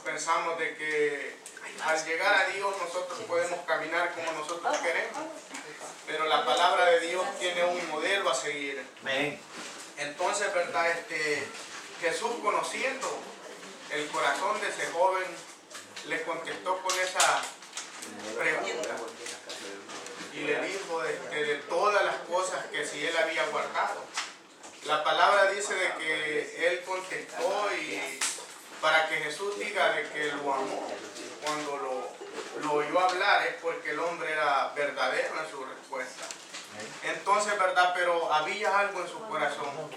Pensamos de que al llegar a Dios nosotros podemos caminar como nosotros queremos, pero la palabra de Dios tiene un modelo a seguir. Entonces, ¿verdad? Jesús, conociendo el corazón de ese joven, le contestó con esa pregunta y le dijo de todas las cosas que si él había guardado. La palabra dice de que él contestó y para que Jesús diga de que lo amó cuando lo oyó hablar es porque el hombre era verdadero en su respuesta. Entonces, ¿verdad? Pero había algo en su corazón.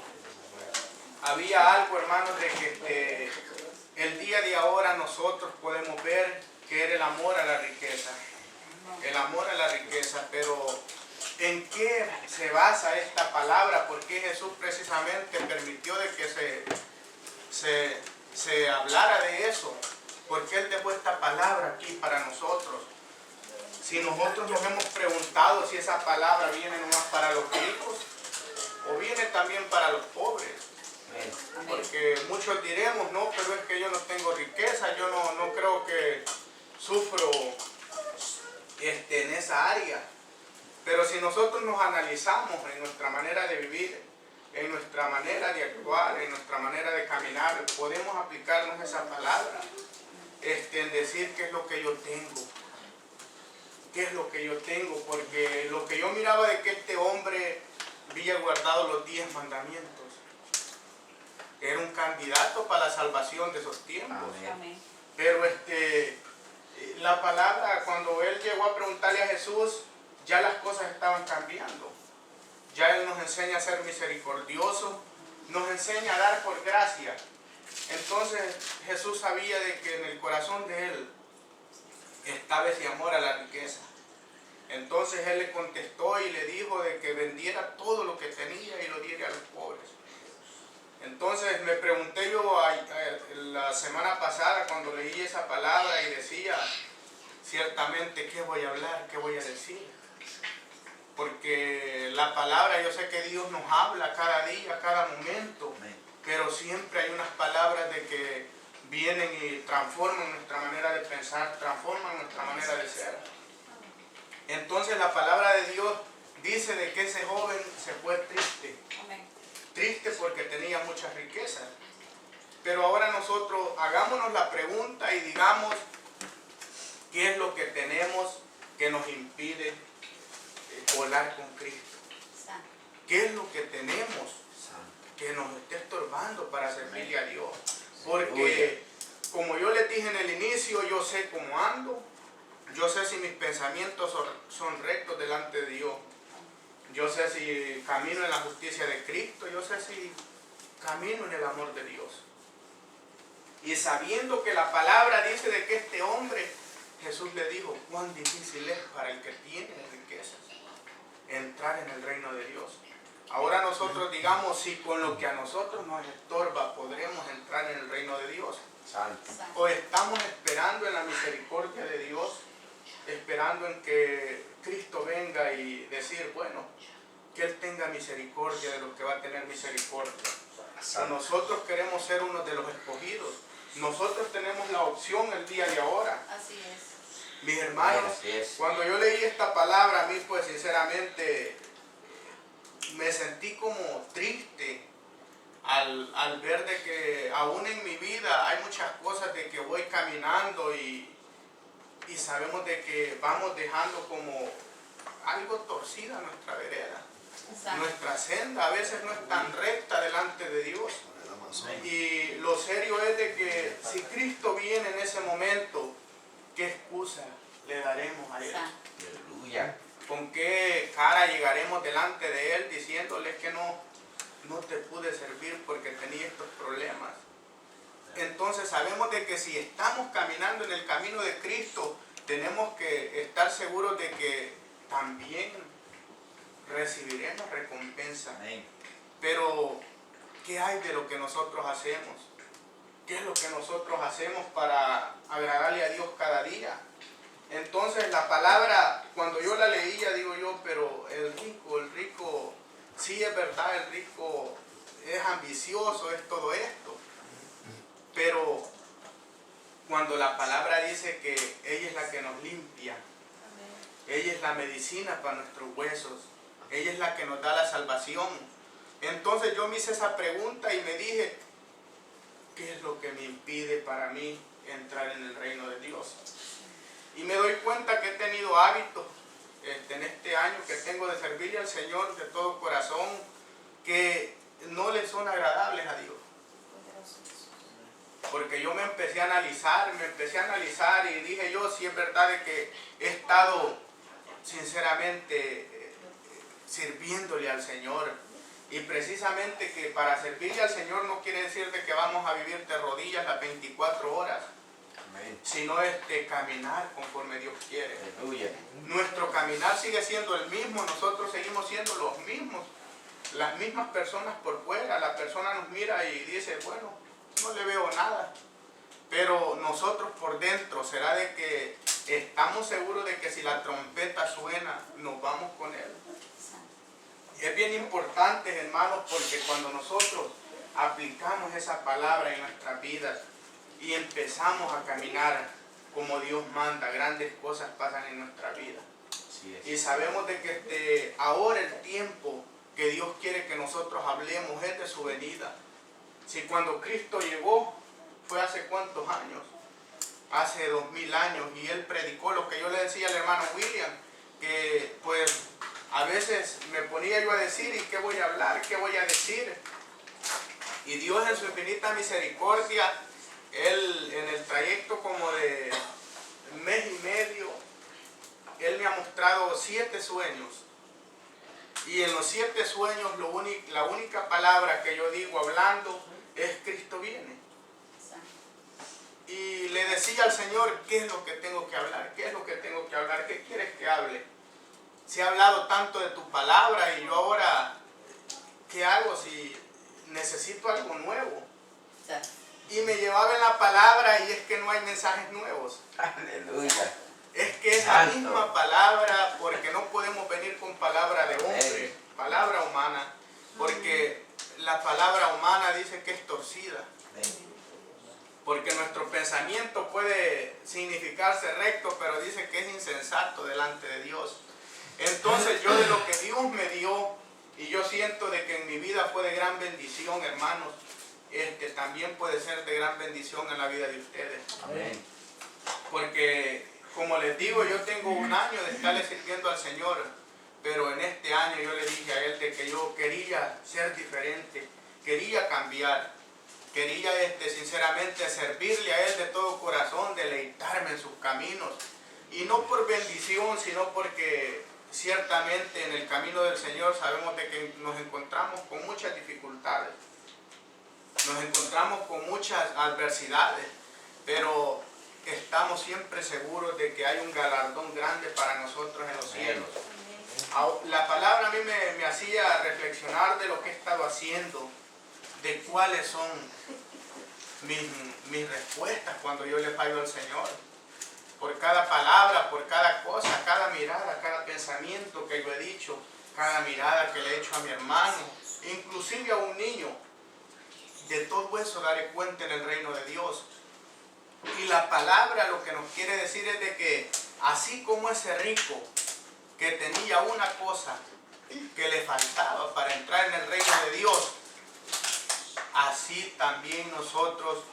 Había algo, hermanos, de que el día de ahora nosotros podemos ver que era el amor a la riqueza. El amor a la riqueza, pero ¿en qué se basa esta palabra? ¿Por qué Jesús precisamente permitió de que se hablara de eso? ¿Por qué Él dejó esta palabra aquí para nosotros? Si nosotros nos hemos preguntado si esa palabra viene nomás para los ricos o viene también para los pobres. Porque muchos diremos, no, pero es que yo no tengo riqueza, yo no creo que sufro en esa área. Pero si nosotros nos analizamos en nuestra manera de vivir, en nuestra manera de actuar, en nuestra manera de caminar, podemos aplicarnos esa palabra, en decir qué es lo que yo tengo. ¿Qué es lo que yo tengo? Porque lo que yo miraba de que este hombre había guardado los 10 mandamientos. Era un candidato para la salvación de esos tiempos. Amén. Pero la palabra, cuando él llegó a preguntarle a Jesús, ya las cosas estaban cambiando. Ya Él nos enseña a ser misericordioso, nos enseña a dar por gracia. Entonces Jesús sabía de que en el corazón de Él estaba ese amor a la riqueza. Entonces Él le contestó y le dijo de que vendiera todo lo que tenía y lo diera a los pobres. Entonces me pregunté yo la semana pasada cuando leí esa palabra y decía, ciertamente, ¿qué voy a hablar? ¿Qué voy a decir? Porque la palabra, yo sé que Dios nos habla cada día, cada momento, pero siempre hay unas palabras de que vienen y transforman nuestra manera de pensar, transforman nuestra manera de ser. Entonces la palabra de Dios dice de que ese joven se fue triste. Triste porque tenía muchas riquezas. Pero ahora nosotros hagámonos la pregunta y digamos, ¿qué es lo que tenemos que nos impide volar con Cristo? ¿Qué es lo que tenemos que nos esté estorbando para servirle a Dios? Porque como yo les dije en el inicio, yo sé cómo ando, yo sé si mis pensamientos son rectos delante de Dios, yo sé si camino en la justicia de Cristo, yo sé si camino en el amor de Dios. Y sabiendo que la palabra dice de que este hombre, Jesús le dijo, cuán difícil es para el que tiene riquezas entrar en el reino de Dios. Ahora nosotros digamos si con lo que a nosotros nos estorba podremos entrar en el reino de Dios. O estamos esperando en la misericordia de Dios, esperando en que Cristo venga y decir, bueno, que Él tenga misericordia de los que va a tener misericordia. O nosotros queremos ser uno de los escogidos. Nosotros tenemos la opción el día de ahora. Así es. Mis hermanos, cuando yo leí esta palabra, a mí pues sinceramente me sentí como triste al ver de que aún en mi vida hay muchas cosas de que voy caminando y sabemos de que vamos dejando como algo torcida nuestra vereda. Exacto. Nuestra senda a veces no es tan recta delante de Dios. Y lo serio es de que si Cristo viene en ese momento, ¿qué excusa le daremos a Él? Aleluya. ¿Con qué cara llegaremos delante de Él diciéndole que no te pude servir porque tenía estos problemas? Entonces sabemos de que si estamos caminando en el camino de Cristo, tenemos que estar seguros de que también recibiremos recompensa. Pero ¿qué hay de lo que nosotros hacemos? ¿Qué es lo que nosotros hacemos para agradarle a Dios cada día? Entonces la palabra, cuando yo la leía, digo yo, pero el rico, sí es verdad, el rico es ambicioso, es todo esto. Pero cuando la palabra dice que ella es la que nos limpia, ella es la medicina para nuestros huesos, ella es la que nos da la salvación. Entonces yo me hice esa pregunta y me dije, ¿qué es lo que me impide para mí entrar en el reino de Dios? Y me doy cuenta que he tenido hábitos en este año que tengo de servirle al Señor de todo corazón que no le son agradables a Dios. Porque yo me empecé a analizar y dije yo, si es verdad de que he estado sinceramente sirviéndole al Señor. Y precisamente que para servirle al Señor no quiere decir de que vamos a vivir de rodillas las 24 horas. Amén. Sino caminar conforme Dios quiere. Aleluya. Nuestro caminar sigue siendo el mismo, nosotros seguimos siendo los mismos. Las mismas personas por fuera, la persona nos mira y dice, bueno, no le veo nada. Pero nosotros por dentro, será de que estamos seguros de que si la trompeta suena, nos vamos con Él. Es bien importante, hermanos, porque cuando nosotros aplicamos esa palabra en nuestras vidas y empezamos a caminar como Dios manda, grandes cosas pasan en nuestra vida. Y sabemos de que ahora el tiempo que Dios quiere que nosotros hablemos es de su venida. Si cuando Cristo llegó fue hace cuántos años, hace 2000 años, y Él predicó lo que yo le decía al hermano William, que pues a veces me ponía yo a decir, ¿y qué voy a hablar? ¿Qué voy a decir? Y Dios en su infinita misericordia, Él en el trayecto como de mes y medio, Él me ha mostrado 7 sueños. Y en los 7 sueños la única palabra que yo digo hablando es Cristo viene. Y le decía al Señor, ¿qué es lo que tengo que hablar? ¿Qué es lo que tengo que hablar? ¿Qué quieres que hable? Se ha hablado tanto de tu palabra y yo ahora, ¿qué hago si necesito algo nuevo? Y me llevaba en la palabra y es que no hay mensajes nuevos. Aleluya. Es que es la misma palabra, porque no podemos venir con palabra de hombre, palabra humana, porque la palabra humana dice que es torcida. Porque nuestro pensamiento puede significarse recto, pero dice que es insensato delante de Dios. Entonces yo de lo que Dios me dio, y yo siento de que en mi vida fue de gran bendición, hermanos, también puede ser de gran bendición en la vida de ustedes. Amén. Porque, como les digo, yo tengo un año de estarle sirviendo al Señor, pero en este año yo le dije a Él de que yo quería ser diferente, quería cambiar. Quería sinceramente servirle a Él de todo corazón, deleitarme en sus caminos. Y no por bendición, sino porque ciertamente en el camino del Señor sabemos de que nos encontramos con muchas dificultades. Nos encontramos con muchas adversidades, pero estamos siempre seguros de que hay un galardón grande para nosotros en los cielos. La palabra a mí me hacía reflexionar de lo que he estado haciendo, de cuáles son mis respuestas cuando yo le fallo al Señor. Por cada palabra, por cada cosa, cada mirada, cada pensamiento que yo he dicho, cada mirada que le he hecho a mi hermano, inclusive a un niño. De todo eso daré cuenta en el reino de Dios. Y la palabra lo que nos quiere decir es de que así como ese rico que tenía una cosa que le faltaba para entrar en el reino de Dios, así también nosotros,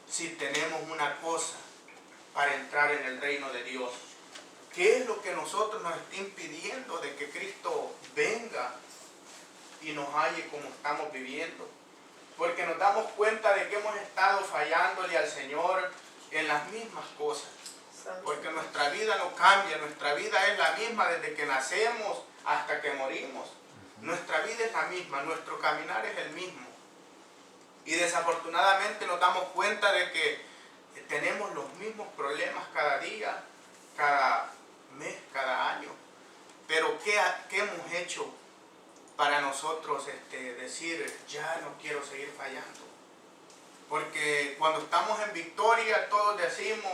si tenemos una cosa para entrar en el reino de Dios, ¿qué es lo que nosotros nos está impidiendo de que Cristo venga y nos halle como estamos viviendo? Porque nos damos cuenta de que hemos estado fallándole al Señor en las mismas cosas. Porque nuestra vida no cambia, nuestra vida es la misma desde que nacemos hasta que morimos. Nuestra vida es la misma, nuestro caminar es el mismo. Y desafortunadamente nos damos cuenta de que tenemos los mismos problemas cada día, cada mes, cada año. Pero ¿qué hemos hecho para nosotros decir, ya no quiero seguir fallando? Porque cuando estamos en victoria todos decimos,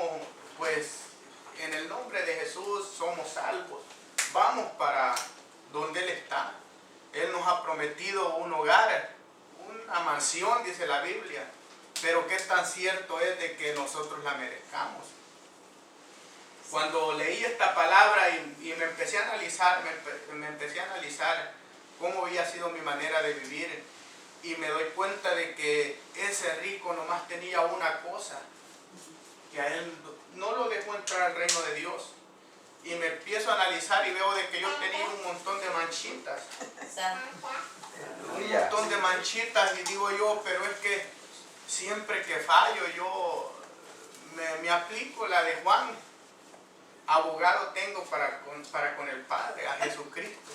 pues en el nombre de Jesús somos salvos. Vamos para donde Él está. Él nos ha prometido un hogar, una mansión, dice la Biblia. pero qué tan cierto es de que nosotros la merezcamos. Cuando leí esta palabra y me empecé a analizar, me empecé a analizar cómo había sido mi manera de vivir, y me doy cuenta de que ese rico nomás tenía una cosa, que a él no lo dejó entrar al reino de Dios. Y me empiezo a analizar y veo de que yo tenía un montón de manchitas. Un montón de manchitas, y digo yo, pero es que siempre que fallo yo me aplico la de Juan. Abogado tengo para con el Padre, a Jesucristo.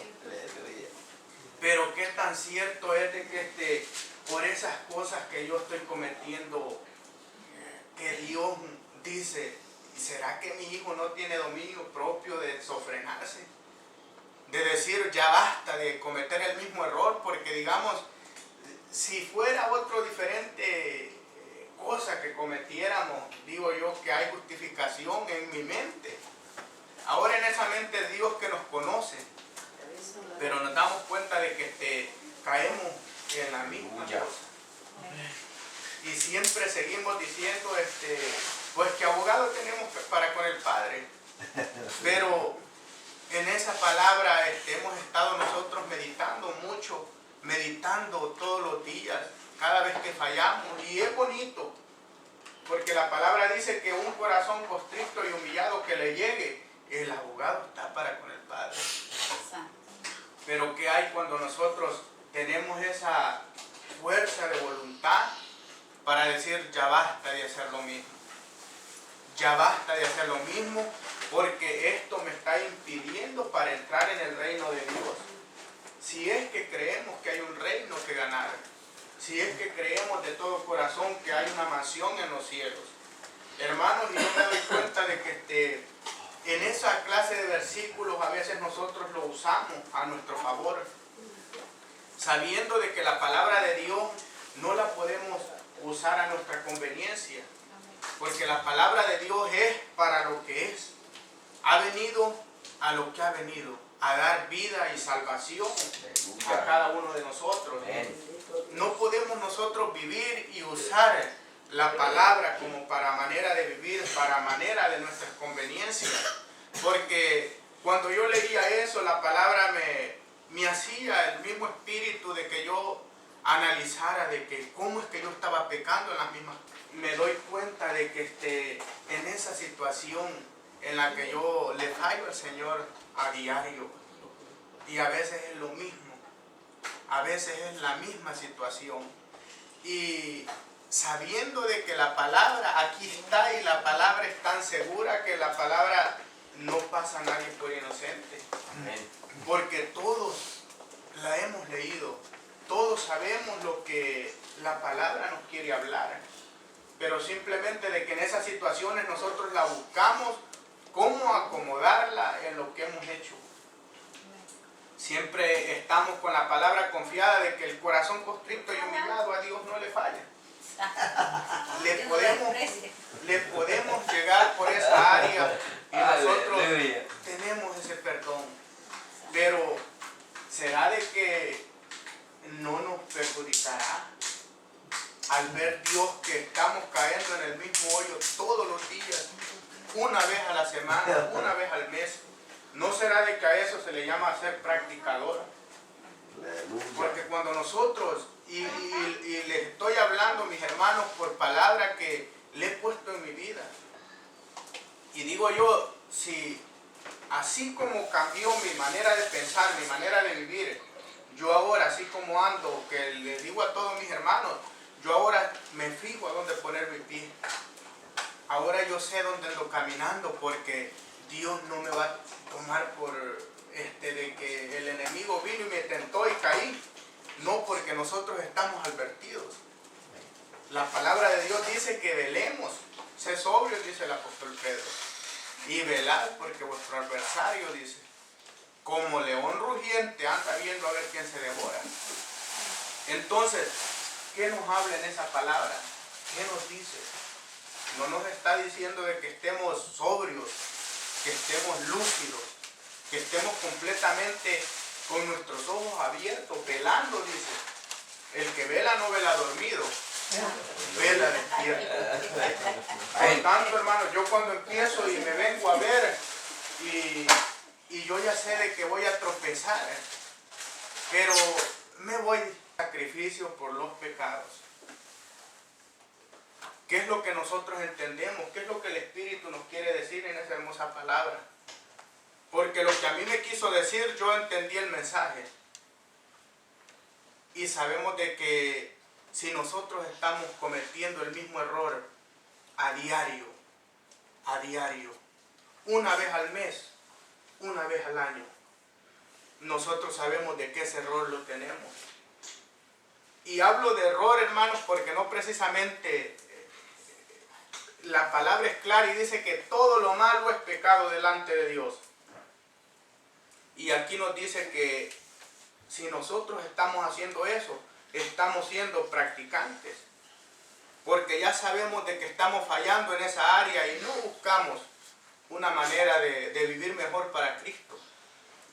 Pero qué tan cierto es de que por esas cosas que yo estoy cometiendo, que Dios dice, ¿será que mi hijo no tiene dominio propio de sofrenarse? De decir, ya basta de cometer el mismo error, porque digamos, si fuera otro diferente cosa que cometiéramos, digo yo que hay justificación en mi mente. Ahora en esa mente es Dios que nos conoce, pero nos damos cuenta de que caemos en la misma cosa. Y siempre seguimos diciendo, pues que abogado tenemos para con el Padre. Pero en esa palabra hemos estado nosotros meditando mucho, meditando todos los días, cada vez que fallamos. Y es bonito, porque la palabra dice que un corazón constricto y humillado que le llegue, el abogado está para con el Padre. Pero ¿qué hay cuando nosotros tenemos esa fuerza de voluntad para decir, ya basta de hacer lo mismo? Ya basta de hacer lo mismo, porque esto me está impidiendo para entrar en el reino de Dios. Si es que creemos que hay un reino que ganar, si es que creemos de todo corazón que hay una mansión en los cielos. Hermanos, y yo me doy cuenta de que en esa clase de versículos a veces nosotros lo usamos a nuestro favor, sabiendo de que la palabra de Dios no la podemos usar a nuestra conveniencia, porque la palabra de Dios es para lo que es. Ha venido a lo que ha venido, a dar vida y salvación a cada uno de nosotros. No podemos nosotros vivir y usar la palabra como para manera de vivir, para manera de nuestras conveniencias, porque cuando yo leía eso, la palabra me hacía el mismo espíritu de que yo analizara de que cómo es que yo estaba pecando en las mismas. Me doy cuenta de que en esa situación en la que yo le fallo al Señor a diario, y a veces es lo mismo, a veces es la misma situación, y sabiendo de que la palabra aquí está, y la palabra es tan segura que la palabra no pasa a nadie por inocente. Amén. Porque todos la hemos leído, todos sabemos lo que la palabra nos quiere hablar, pero simplemente de que en esas situaciones nosotros la buscamos cómo acomodarla en lo que hemos hecho. Siempre estamos con la palabra confiada de que el corazón constricto y humillado a Dios no le falla. Le podemos llegar por esa área y nosotros tenemos ese perdón. Pero ¿será de que no nos perjudicará al ver Dios que estamos cayendo en el mismo hoyo todos los días, una vez a la semana, una vez al mes? ¿No será de que a eso se le llama ser practicador? Porque cuando nosotros, y les estoy hablando, mis hermanos, por palabra que le he puesto en mi vida, y digo yo, si así como cambió mi manera de pensar, mi manera de vivir, yo ahora, así como ando, que le digo a todos mis hermanos, yo ahora me fijo a dónde poner mi pie. Ahora yo sé dónde ando caminando, porque Dios no me va a tomar por de que el enemigo vino y me tentó y caí. No, porque nosotros estamos advertidos. La palabra de Dios dice que velemos, sé sobrio, dice el apóstol Pedro, y velad, porque vuestro adversario, dice, como león rugiente anda viendo a ver quién se devora. Entonces, ¿qué nos habla en esa palabra? ¿Qué nos dice? No nos está diciendo de que estemos sobrios, que estemos lúcidos, que estemos completamente con nuestros ojos abiertos, velando, dice. El que vela no vela dormido. vela despierta. Por tanto, hermanos, yo cuando empiezo y me vengo a ver y yo ya sé de que voy a tropezar, pero me voy a sacrificio por los pecados. ¿Qué es lo que nosotros entendemos? ¿Qué es lo que el Espíritu nos quiere decir en esa hermosa palabra? Porque lo que a mí me quiso decir, yo entendí el mensaje. Y sabemos de que si nosotros estamos cometiendo el mismo error a diario, una vez al mes, una vez al año, nosotros sabemos de que ese error lo tenemos. Y hablo de error, hermanos, porque no precisamente la palabra es clara y dice que todo lo malo es pecado delante de Dios. Y aquí nos dice que si nosotros estamos haciendo eso, estamos siendo practicantes. Porque ya sabemos de que estamos fallando en esa área y no buscamos una manera de vivir mejor para Cristo.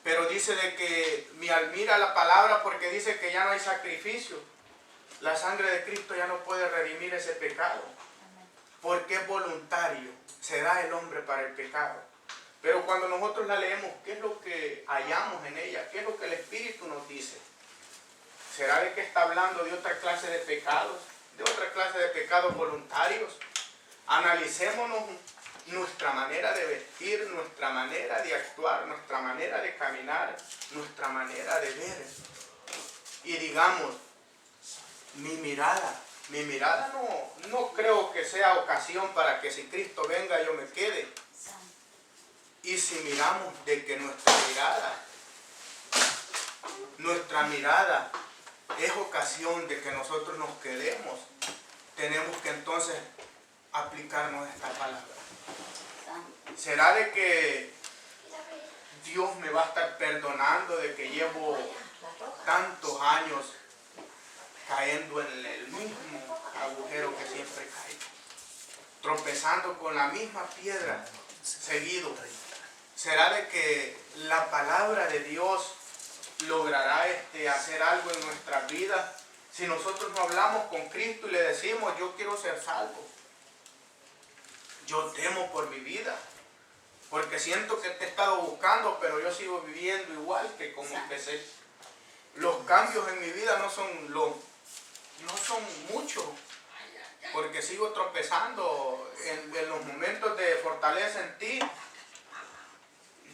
Pero dice de que mira la palabra porque dice que ya no hay sacrificio. La sangre de Cristo ya no puede redimir ese pecado. Porque es voluntario. Se da el hombre para el pecado. Pero cuando nosotros la leemos, ¿qué es lo que hallamos en ella? ¿Qué es lo que el Espíritu nos dice? ¿Será de que está hablando de otra clase de pecados? ¿De otra clase de pecados voluntarios? Analicémonos nuestra manera de vestir, nuestra manera de actuar, nuestra manera de caminar, nuestra manera de ver. Y digamos, mi mirada no creo que sea ocasión para que si Cristo venga yo me quede. Y si miramos de que nuestra mirada es ocasión de que nosotros nos quedemos, tenemos que entonces aplicarnos esta palabra. ¿Será de que Dios me va a estar perdonando de que llevo tantos años cayendo en el mismo agujero que siempre caigo? Tropezando con la misma piedra seguido. ¿Será de que la palabra de Dios logrará hacer algo en nuestras vidas? Si nosotros no hablamos con Cristo y le decimos, yo quiero ser salvo. Yo temo por mi vida. Porque siento que te he estado buscando, pero yo sigo viviendo igual que como empecé. Los cambios en mi vida no son muchos. Porque sigo tropezando en los momentos de fortaleza en ti.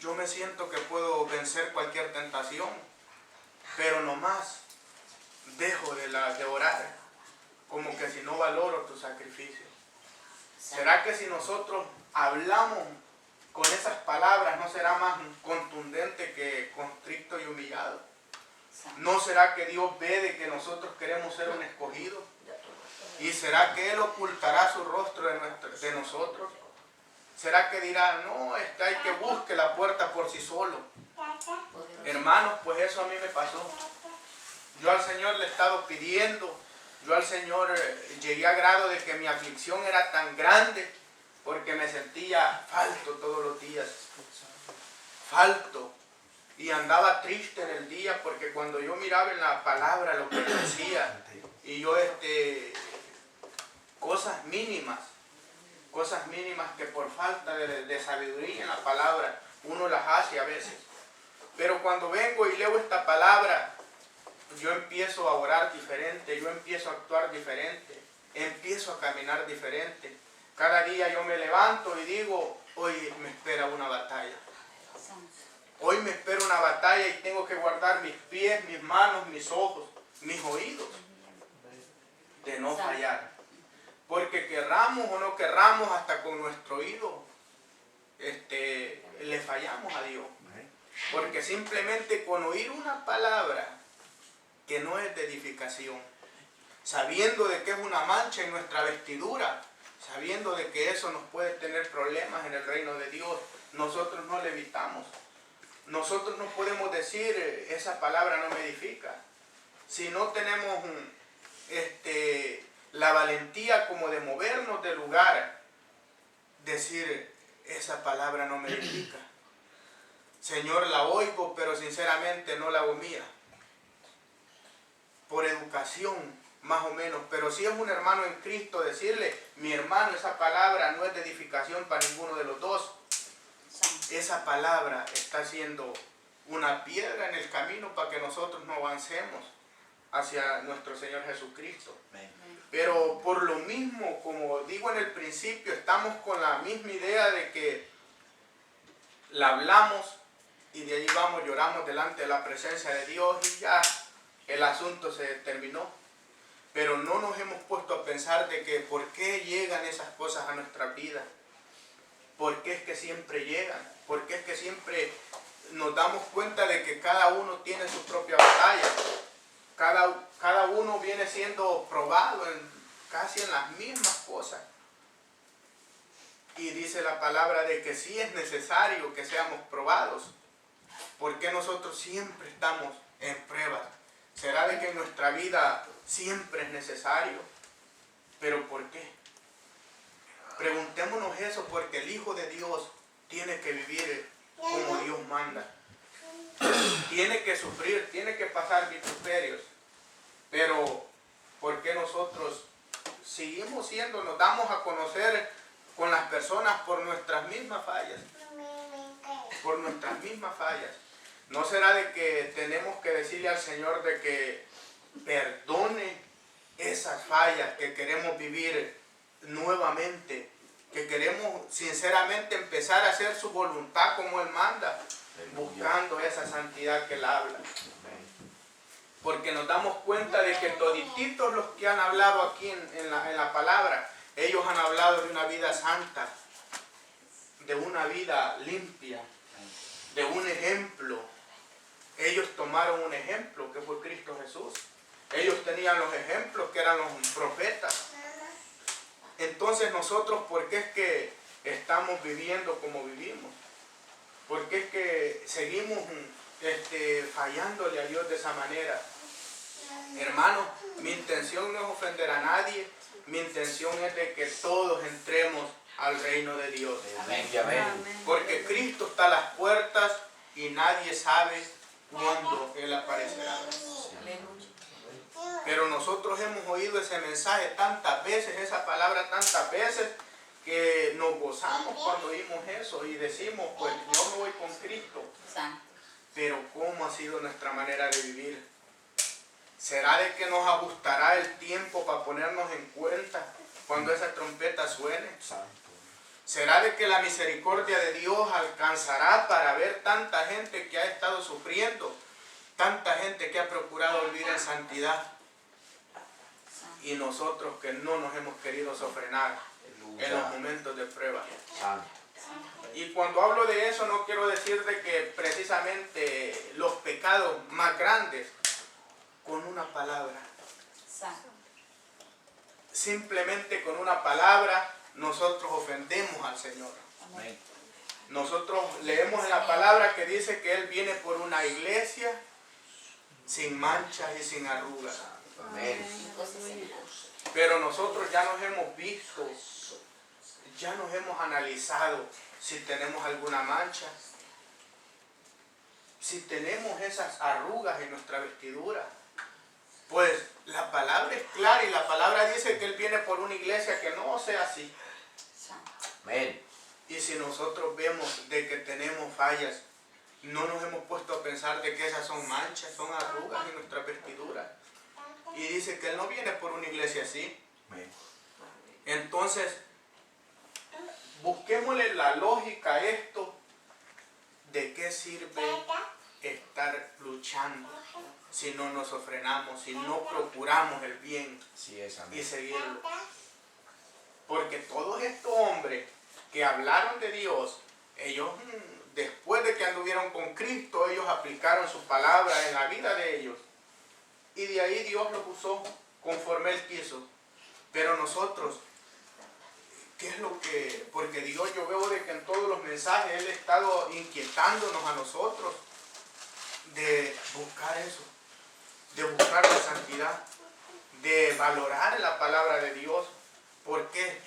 Yo me siento que puedo vencer cualquier tentación, pero nomás dejo de orar, como que si no valoro tu sacrificio. ¿Será que si nosotros hablamos con esas palabras no será más contundente que constricto y humillado? ¿No será que Dios ve de que nosotros queremos ser un escogido? ¿Y será que Él ocultará su rostro de nosotros? ¿Será que dirá, no, hay que busque la puerta por sí solo? Hermanos, pues eso a mí me pasó. Yo al Señor le he estado pidiendo, yo al Señor llegué a grado de que mi aflicción era tan grande porque me sentía falto todos los días. Falto. Y andaba triste en el día porque cuando yo miraba en la palabra lo que decía y yo cosas mínimas que por falta de sabiduría en la palabra uno las hace a veces. Pero cuando vengo y leo esta palabra, yo empiezo a orar diferente, yo empiezo a actuar diferente, empiezo a caminar diferente. Cada día yo me levanto y digo, hoy me espera una batalla. Hoy me espera una batalla y tengo que guardar mis pies, mis manos, mis ojos, mis oídos, de no fallar. Porque querramos o no querramos, hasta con nuestro oído le fallamos a Dios. Porque simplemente con oír una palabra que no es de edificación, sabiendo de que es una mancha en nuestra vestidura, sabiendo de que eso nos puede tener problemas en el reino de Dios, nosotros no le evitamos. Nosotros no podemos decir, esa palabra no me edifica. Si no tenemos la valentía como de movernos del lugar, decir, esa palabra no me edifica. Señor, la oigo, pero sinceramente no la hago mía. Por educación, más o menos, pero si es un hermano en Cristo, decirle, mi hermano, esa palabra no es de edificación para ninguno de los dos. Esa palabra está siendo una piedra en el camino para que nosotros no avancemos hacia nuestro Señor Jesucristo. Pero por lo mismo, como digo en el principio, estamos con la misma idea de que la hablamos y de allí vamos, lloramos delante de la presencia de Dios y ya el asunto se terminó. Pero no nos hemos puesto a pensar de que por qué llegan esas cosas a nuestra vida. ¿Por qué es que siempre llegan? ¿Por qué es que siempre nos damos cuenta de que cada uno tiene su propia batalla? Cada uno viene siendo probado casi en las mismas cosas. Y dice la palabra de que sí es necesario que seamos probados. ¿Por qué nosotros siempre estamos en pruebas? ¿Será de que en nuestra vida siempre es necesario? ¿Pero por qué? Preguntémonos eso, porque el Hijo de Dios tiene que vivir como Dios manda. Tiene que sufrir, tiene que pasar vituperios. Pero ¿por qué nosotros seguimos siendo, nos damos a conocer con las personas por nuestras mismas fallas? Por nuestras mismas fallas. ¿No será de que tenemos que decirle al Señor de que perdone esas fallas, que queremos vivir nuevamente, que queremos sinceramente empezar a hacer su voluntad como Él manda, buscando esa santidad que Él habla? Porque nos damos cuenta de que todititos los que han hablado aquí en la palabra, ellos han hablado de una vida santa, de una vida limpia, de un ejemplo. Ellos tomaron un ejemplo que fue Cristo Jesús. Ellos tenían los ejemplos que eran los profetas. Entonces nosotros, ¿por qué es que estamos viviendo como vivimos? ¿Por qué es que seguimos fallándole a Dios de esa manera? Hermanos, mi intención no es ofender a nadie. Mi intención es de que todos entremos al reino de Dios. Amén. Porque Cristo está a las puertas y nadie sabe cuándo Él aparecerá. Pero nosotros hemos oído ese mensaje tantas veces, esa palabra tantas veces, que nos gozamos cuando oímos eso y decimos, pues yo me voy con Cristo. Pero ¿cómo ha sido nuestra manera de vivir? ¿Será de que nos ajustará el tiempo para ponernos en cuenta cuando esa trompeta suene? ¿Será de que la misericordia de Dios alcanzará para ver tanta gente que ha estado sufriendo, tanta gente que ha procurado vivir en santidad, y nosotros que no nos hemos querido sofrenar en los momentos de prueba? Y cuando hablo de eso no quiero decir de que precisamente los pecados más grandes, con una palabra, simplemente con una palabra nosotros ofendemos al Señor. Nosotros leemos en la palabra que dice que Él viene por una iglesia sin manchas y sin arrugas. Pero nosotros ya nos hemos visto, ya nos hemos analizado si tenemos alguna mancha, si tenemos esas arrugas en nuestra vestidura. Pues la palabra es clara y la palabra dice que Él viene por una iglesia que no sea así. Amén. Y si nosotros vemos de que tenemos fallas, no nos hemos puesto a pensar de que esas son manchas, son arrugas en nuestra vestidura. Y dice que Él no viene por una iglesia así. Entonces, busquémosle la lógica a esto. ¿De qué sirve estar luchando si no nos ofrenamos, si no procuramos el bien y seguirlo? Porque todos estos hombres que hablaron de Dios, ellos después de que anduvieron con Cristo, ellos aplicaron su palabra en la vida de ellos. Y de ahí Dios los usó conforme Él quiso. Pero nosotros, ¿qué es lo que? Porque Dios, yo veo de que en todos los mensajes Él ha estado inquietándonos a nosotros de buscar eso, de buscar la santidad, de valorar la palabra de Dios. ¿Por qué?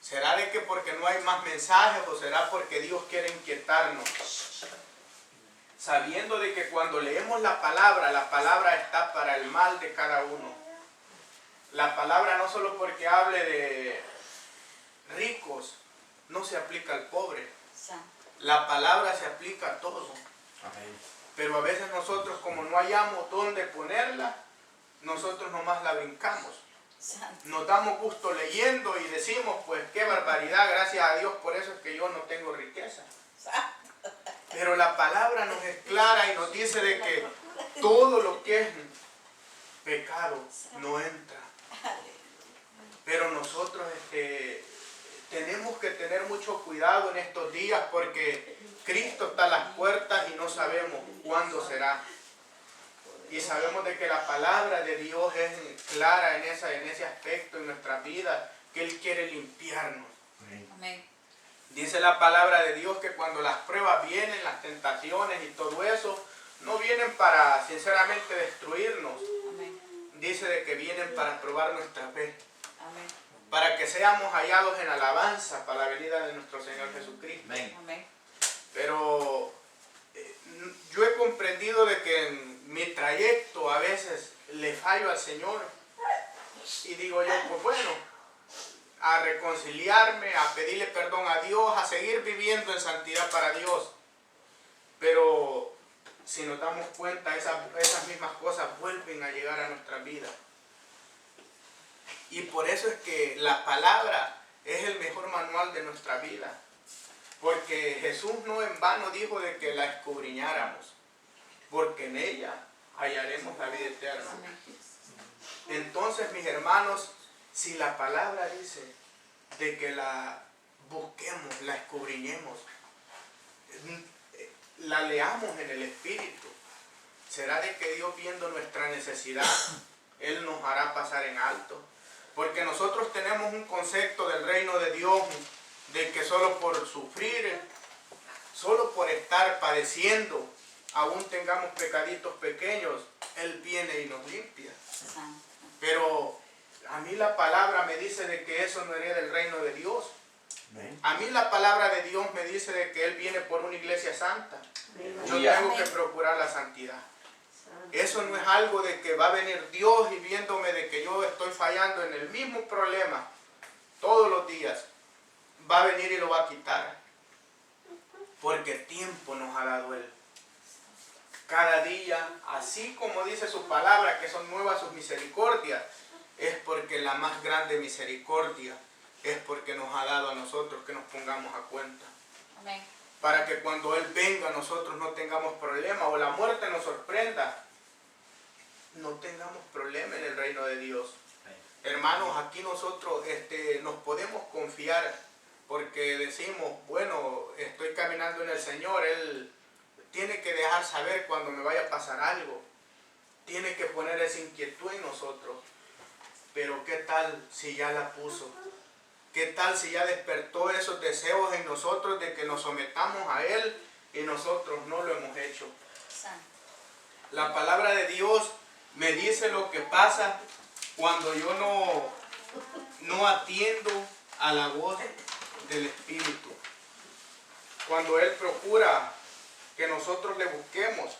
¿Será de que porque no hay más mensajes o será porque Dios quiere inquietarnos? Sabiendo de que cuando leemos la palabra está para el mal de cada uno. La palabra no solo porque hable de ricos, no se aplica al pobre. Santo. La palabra se aplica a todo. Amén. Pero a veces nosotros, como no hallamos dónde ponerla, nosotros nomás la brincamos. Santo. Nos damos gusto leyendo y decimos, pues qué barbaridad, gracias a Dios, por eso es que yo no tengo riqueza. Pero la palabra nos es clara y nos dice de que todo lo que es pecado no entra. Pero nosotros tenemos que tener mucho cuidado en estos días porque Cristo está a las puertas y no sabemos cuándo será. Y sabemos de que la palabra de Dios es clara en ese aspecto en nuestra vida, que Él quiere limpiarnos. Amén. Dice la palabra de Dios que cuando las pruebas vienen, las tentaciones y todo eso, no vienen para sinceramente destruirnos. Amén. Dice de que vienen para probar nuestra fe, Amén. para que seamos hallados en alabanza para la venida de nuestro Señor Jesucristo. Amén. Amén. Pero yo he comprendido de que en mi trayecto a veces le fallo al Señor y digo yo, pues bueno, a reconciliarme, a pedirle perdón a Dios, a seguir viviendo en santidad para Dios. Pero si nos damos cuenta, esas mismas cosas vuelven a llegar a nuestra vida. Y por eso es que la palabra es el mejor manual de nuestra vida. Porque Jesús no en vano dijo de que la escudriñáramos, porque en ella hallaremos la vida eterna. Amén. Entonces, mis hermanos, si la palabra dice de que la busquemos, la escudriñemos, la leamos en el Espíritu, será de que Dios, viendo nuestra necesidad, Él nos hará pasar en alto. Porque nosotros tenemos un concepto del reino de Dios de que solo por sufrir, solo por estar padeciendo, aún tengamos pecaditos pequeños, Él viene y nos limpia. Santo. Pero a mí la palabra me dice de que eso no hereda el reino de Dios. Amén. A mí la palabra de Dios me dice de que Él viene por una iglesia santa. Yo Aleluya. tengo que procurar la santidad. Eso no es algo de que va a venir Dios y viéndome de que yo estoy fallando en el mismo problema todos los días. Va a venir y lo va a quitar. Porque tiempo nos ha dado Él. Cada día, así como dice su palabra, que son nuevas sus misericordias, es porque la más grande misericordia es porque nos ha dado a nosotros que nos pongamos a cuenta. Amén. Para que cuando Él venga nosotros no tengamos problema o la muerte nos sorprenda, no tengamos problema en el reino de Dios. Hermanos, aquí nosotros nos podemos confiar porque decimos, bueno, estoy caminando en el Señor, Él tiene que dejar saber cuando me vaya a pasar algo. Tiene que poner esa inquietud en nosotros. Pero ¿qué tal si ya la puso? ¿Qué tal si ya despertó esos deseos en nosotros de que nos sometamos a Él y nosotros no lo hemos hecho? Santo. La palabra de Dios me dice lo que pasa cuando yo no atiendo a la voz del Espíritu. Cuando Él procura que nosotros le busquemos.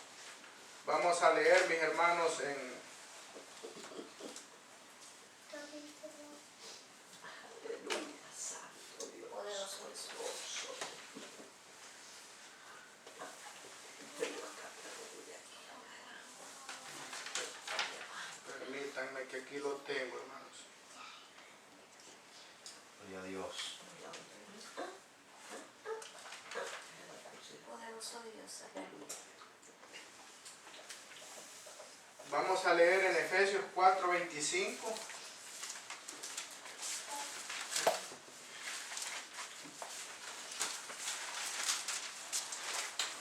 Vamos a leer, mis hermanos, en permítanme que aquí lo tengo, hermanos. Gloria a Dios. Poderoso Dios. Aleluya. Vamos a leer en Efesios 4:25.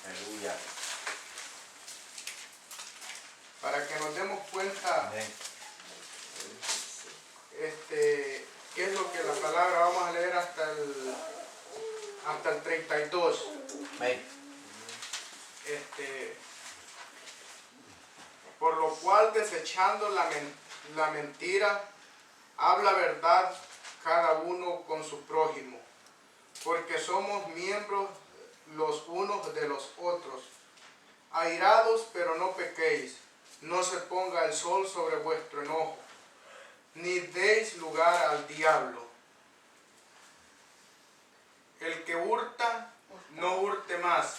Aleluya. Para que nos demos cuenta Amén. qué es lo que la palabra, vamos a leer hasta el 32. Amén. Por lo cual, desechando la mentira, habla verdad cada uno con su prójimo, porque somos miembros los unos de los otros. Airados, pero no pequéis, no se ponga el sol sobre vuestro enojo. ni deis lugar al diablo. El que hurta, no hurte más,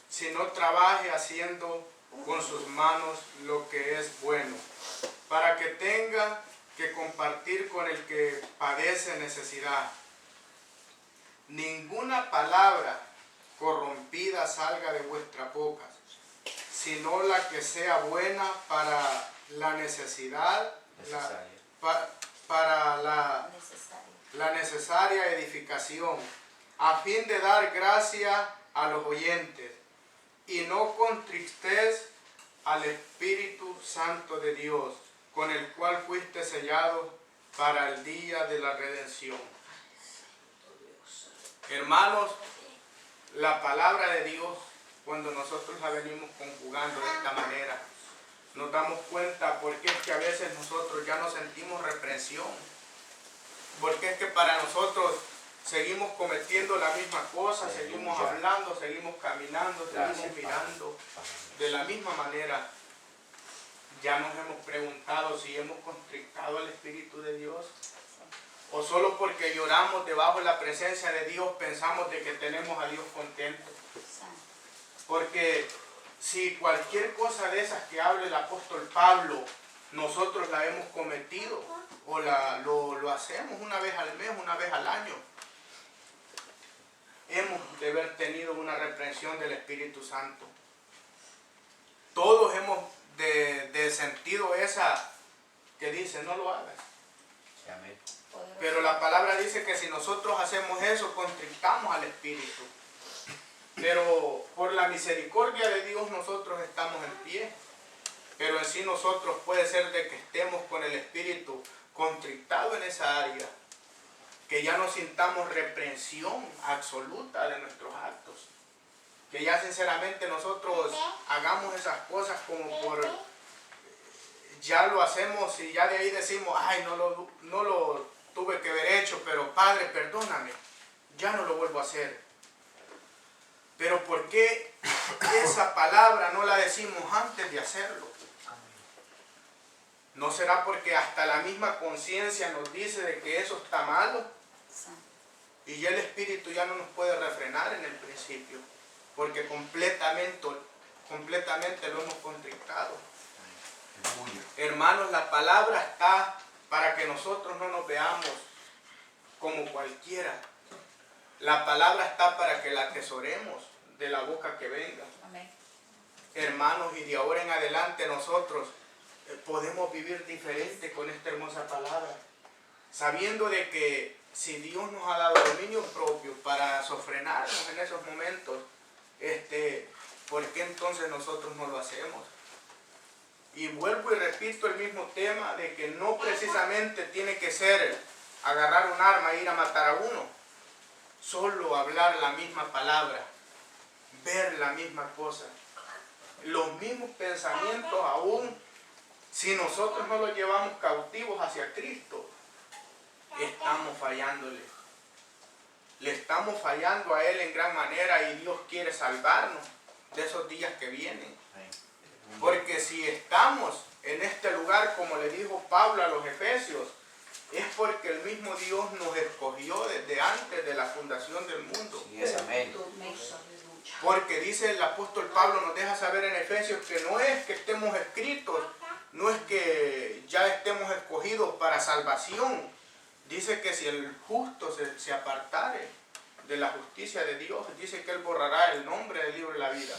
sino trabaje haciendo con sus manos lo que es bueno, para que tenga que compartir con el que padece necesidad. Ninguna palabra corrompida salga de vuestra boca, sino la que sea buena para la necesidad, para la necesaria edificación, a fin de dar gracia a los oyentes, y no contristez al Espíritu Santo de Dios, con el cual fuiste sellado para el día de la redención. Hermanos, la palabra de Dios, cuando nosotros la venimos conjugando de esta manera, nos damos cuenta porque es que a veces nosotros ya no sentimos reprensión, porque es que para nosotros seguimos cometiendo la misma cosa, seguimos hablando, seguimos caminando, seguimos mirando de la misma manera. Ya nos hemos preguntado si hemos contristado al Espíritu de Dios, o solo porque lloramos debajo de la presencia de Dios pensamos de que tenemos a Dios contento. Porque si cualquier cosa de esas que hable el apóstol Pablo, nosotros la hemos cometido, o lo hacemos una vez al mes, una vez al año, hemos de haber tenido una reprensión del Espíritu Santo. Todos hemos de sentido esa que dice, no lo hagas. Amén. Pero la palabra dice que si nosotros hacemos eso, contristamos al Espíritu. Pero por la misericordia de Dios nosotros estamos en pie. Pero en sí nosotros puede ser de que estemos con el Espíritu contristado en esa área, que ya no sintamos reprensión absoluta de nuestros actos, que ya sinceramente nosotros hagamos esas cosas como por, ya lo hacemos y ya de ahí decimos, ay, no lo tuve que haber hecho, pero Padre, perdóname, ya no lo vuelvo a hacer. Pero ¿por qué esa palabra no la decimos antes de hacerlo? ¿No será porque hasta la misma conciencia nos dice de que eso está malo? Y ya el Espíritu ya no nos puede refrenar en el principio, porque completamente lo hemos contristado. Hermanos, la palabra está para que nosotros no nos veamos como cualquiera. La palabra está para que la atesoremos de la boca que venga. Amén. Hermanos, y de ahora en adelante nosotros podemos vivir diferente con esta hermosa palabra, sabiendo de que si Dios nos ha dado dominio propio para sofrenarnos en esos momentos, ¿por qué entonces nosotros no lo hacemos? Y vuelvo y repito el mismo tema de que no precisamente tiene que ser agarrar un arma e ir a matar a uno, solo hablar la misma palabra, ver la misma cosa, los mismos pensamientos aún. Si nosotros no los llevamos cautivos hacia Cristo, estamos fallándole. Le estamos fallando a Él en gran manera y Dios quiere salvarnos de esos días que vienen. Porque si estamos en este lugar, como le dijo Pablo a los Efesios, es porque el mismo Dios nos escogió desde antes de la fundación del mundo. Sí, es amén. Porque dice el apóstol Pablo, nos deja saber en Efesios que no es que estemos escritos, no es que ya estemos escogidos para salvación. Dice que si el justo se apartare de la justicia de Dios, dice que Él borrará el nombre del libro de la vida.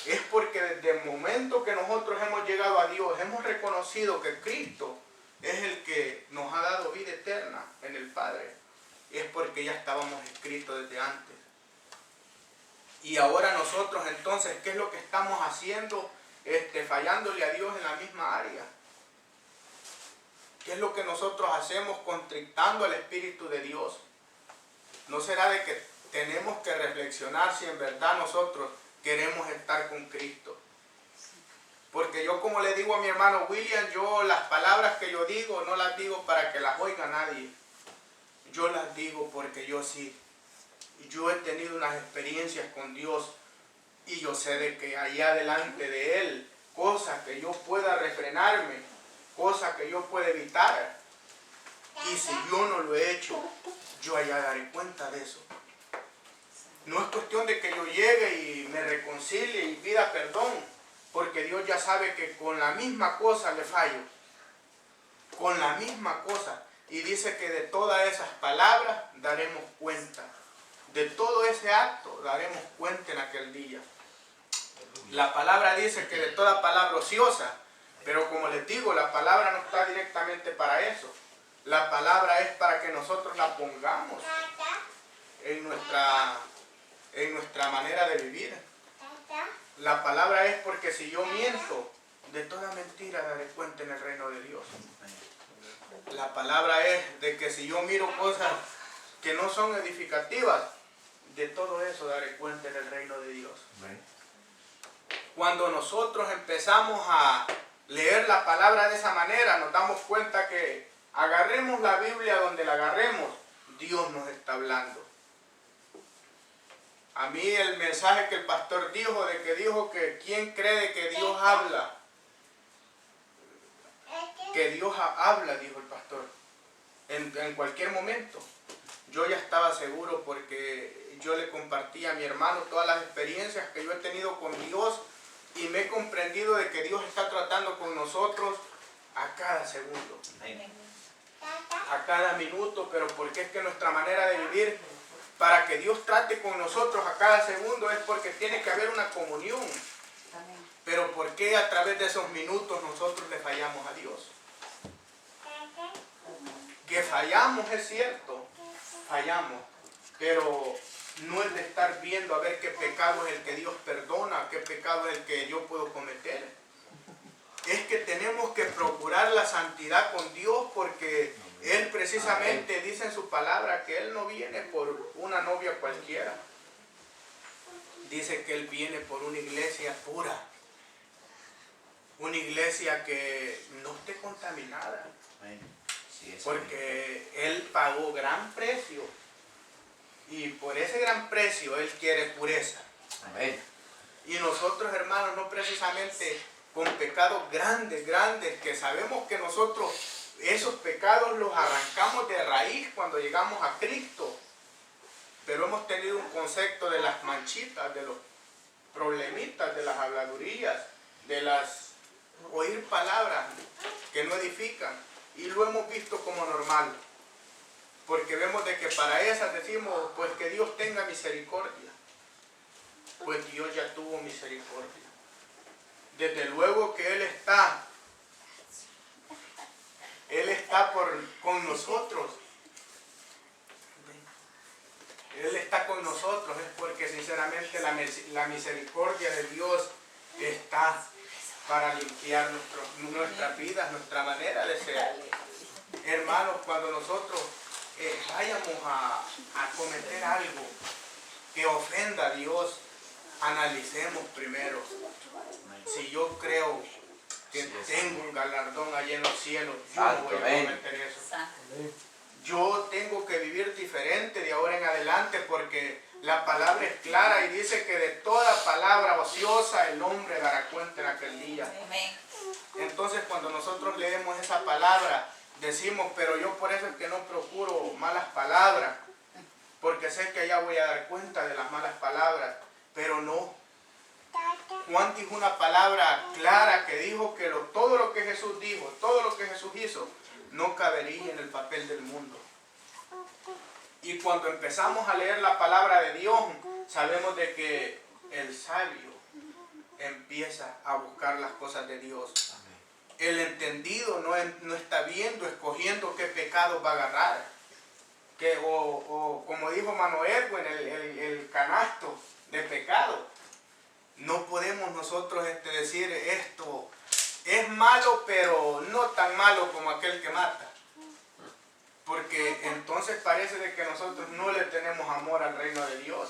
Es porque desde el momento que nosotros hemos llegado a Dios, hemos reconocido que Cristo es el que nos ha dado vida eterna en el Padre. Es porque ya estábamos escritos desde antes. Y ahora nosotros entonces, ¿qué es lo que estamos haciendo? Fallándole a Dios en la misma área. ¿Qué es lo que nosotros hacemos contristando al Espíritu de Dios? ¿No será de que tenemos que reflexionar si en verdad nosotros queremos estar con Cristo? Porque yo, como le digo a mi hermano William, yo las palabras que yo digo no las digo para que las oiga nadie. Yo las digo porque yo sí. Yo he tenido unas experiencias con Dios y yo sé de que allá delante de Él, cosas que yo pueda refrenarme, cosa que yo puedo evitar. Y si yo no lo he hecho, yo allá daré cuenta de eso. No es cuestión de que yo llegue y me reconcilie y pida perdón, porque Dios ya sabe que con la misma cosa le fallo. Con la misma cosa. Y dice que de todas esas palabras daremos cuenta. De todo ese acto daremos cuenta en aquel día. La palabra dice que de toda palabra ociosa, pero como les digo, la palabra no está directamente para eso. La palabra es para que nosotros la pongamos en nuestra manera de vivir. La palabra es porque si yo miento, de toda mentira daré cuenta en el reino de Dios. La palabra es de que si yo miro cosas que no son edificativas, de todo eso daré cuenta en el reino de Dios. Cuando nosotros empezamos a leer la palabra de esa manera, nos damos cuenta que agarremos la Biblia donde la agarremos, Dios nos está hablando. A mí el mensaje que el pastor dijo, dijo que ¿quién cree que Dios habla? Que Dios habla, dijo el pastor, en cualquier momento. Yo ya estaba seguro porque yo le compartí a mi hermano todas las experiencias que yo he tenido con Dios y me he comprendido de que Dios está tratando con nosotros a cada segundo, a cada minuto, pero porque es que nuestra manera de vivir, para que Dios trate con nosotros a cada segundo, es porque tiene que haber una comunión. Pero ¿por qué a través de esos minutos nosotros le fallamos a Dios? Que fallamos es cierto, fallamos, pero no es de estar viendo a ver qué pecado es el que Dios perdona, qué pecado es el que yo puedo cometer. Es que tenemos que procurar la santidad con Dios porque Él precisamente dice en su palabra que Él no viene por una novia cualquiera. Dice que Él viene por una iglesia pura. Una iglesia que no esté contaminada. Porque Él pagó gran precio. Y por ese gran precio Él quiere pureza. Amén. Y nosotros, hermanos, no precisamente con pecados grandes, que sabemos que nosotros esos pecados los arrancamos de raíz cuando llegamos a Cristo. Pero hemos tenido un concepto de las manchitas, de los problemitas, de las habladurías, de las oír palabras que no edifican. Y lo hemos visto como normal. Porque vemos de que para esas decimos, pues que Dios tenga misericordia. Pues Dios ya tuvo misericordia. Desde luego que Él está con nosotros. Él está con nosotros, es porque sinceramente la misericordia de Dios está para limpiar nuestras vidas, nuestra manera de ser. Hermanos, cuando nosotros vayamos a cometer algo que ofenda a Dios, analicemos primero. Si yo creo que tengo un galardón allá en los cielos, yo no voy a cometer eso. Yo tengo que vivir diferente de ahora en adelante porque la palabra es clara y dice que de toda palabra ociosa el hombre dará cuenta en aquel día. Entonces cuando nosotros leemos esa palabra, decimos, pero yo por eso es que no procuro malas palabras, porque sé que allá voy a dar cuenta de las malas palabras, pero no. Juan dijo una palabra clara que dijo que todo lo que Jesús dijo, todo lo que Jesús hizo, no cabería en el papel del mundo. Y cuando empezamos a leer la palabra de Dios, sabemos de que el sabio empieza a buscar las cosas de Dios. El entendido no está viendo, escogiendo qué pecado va a agarrar. O como dijo Manuel, el canasto de pecado. No podemos nosotros decir esto es malo, pero no tan malo como aquel que mata. Porque entonces parece de que nosotros no le tenemos amor al reino de Dios.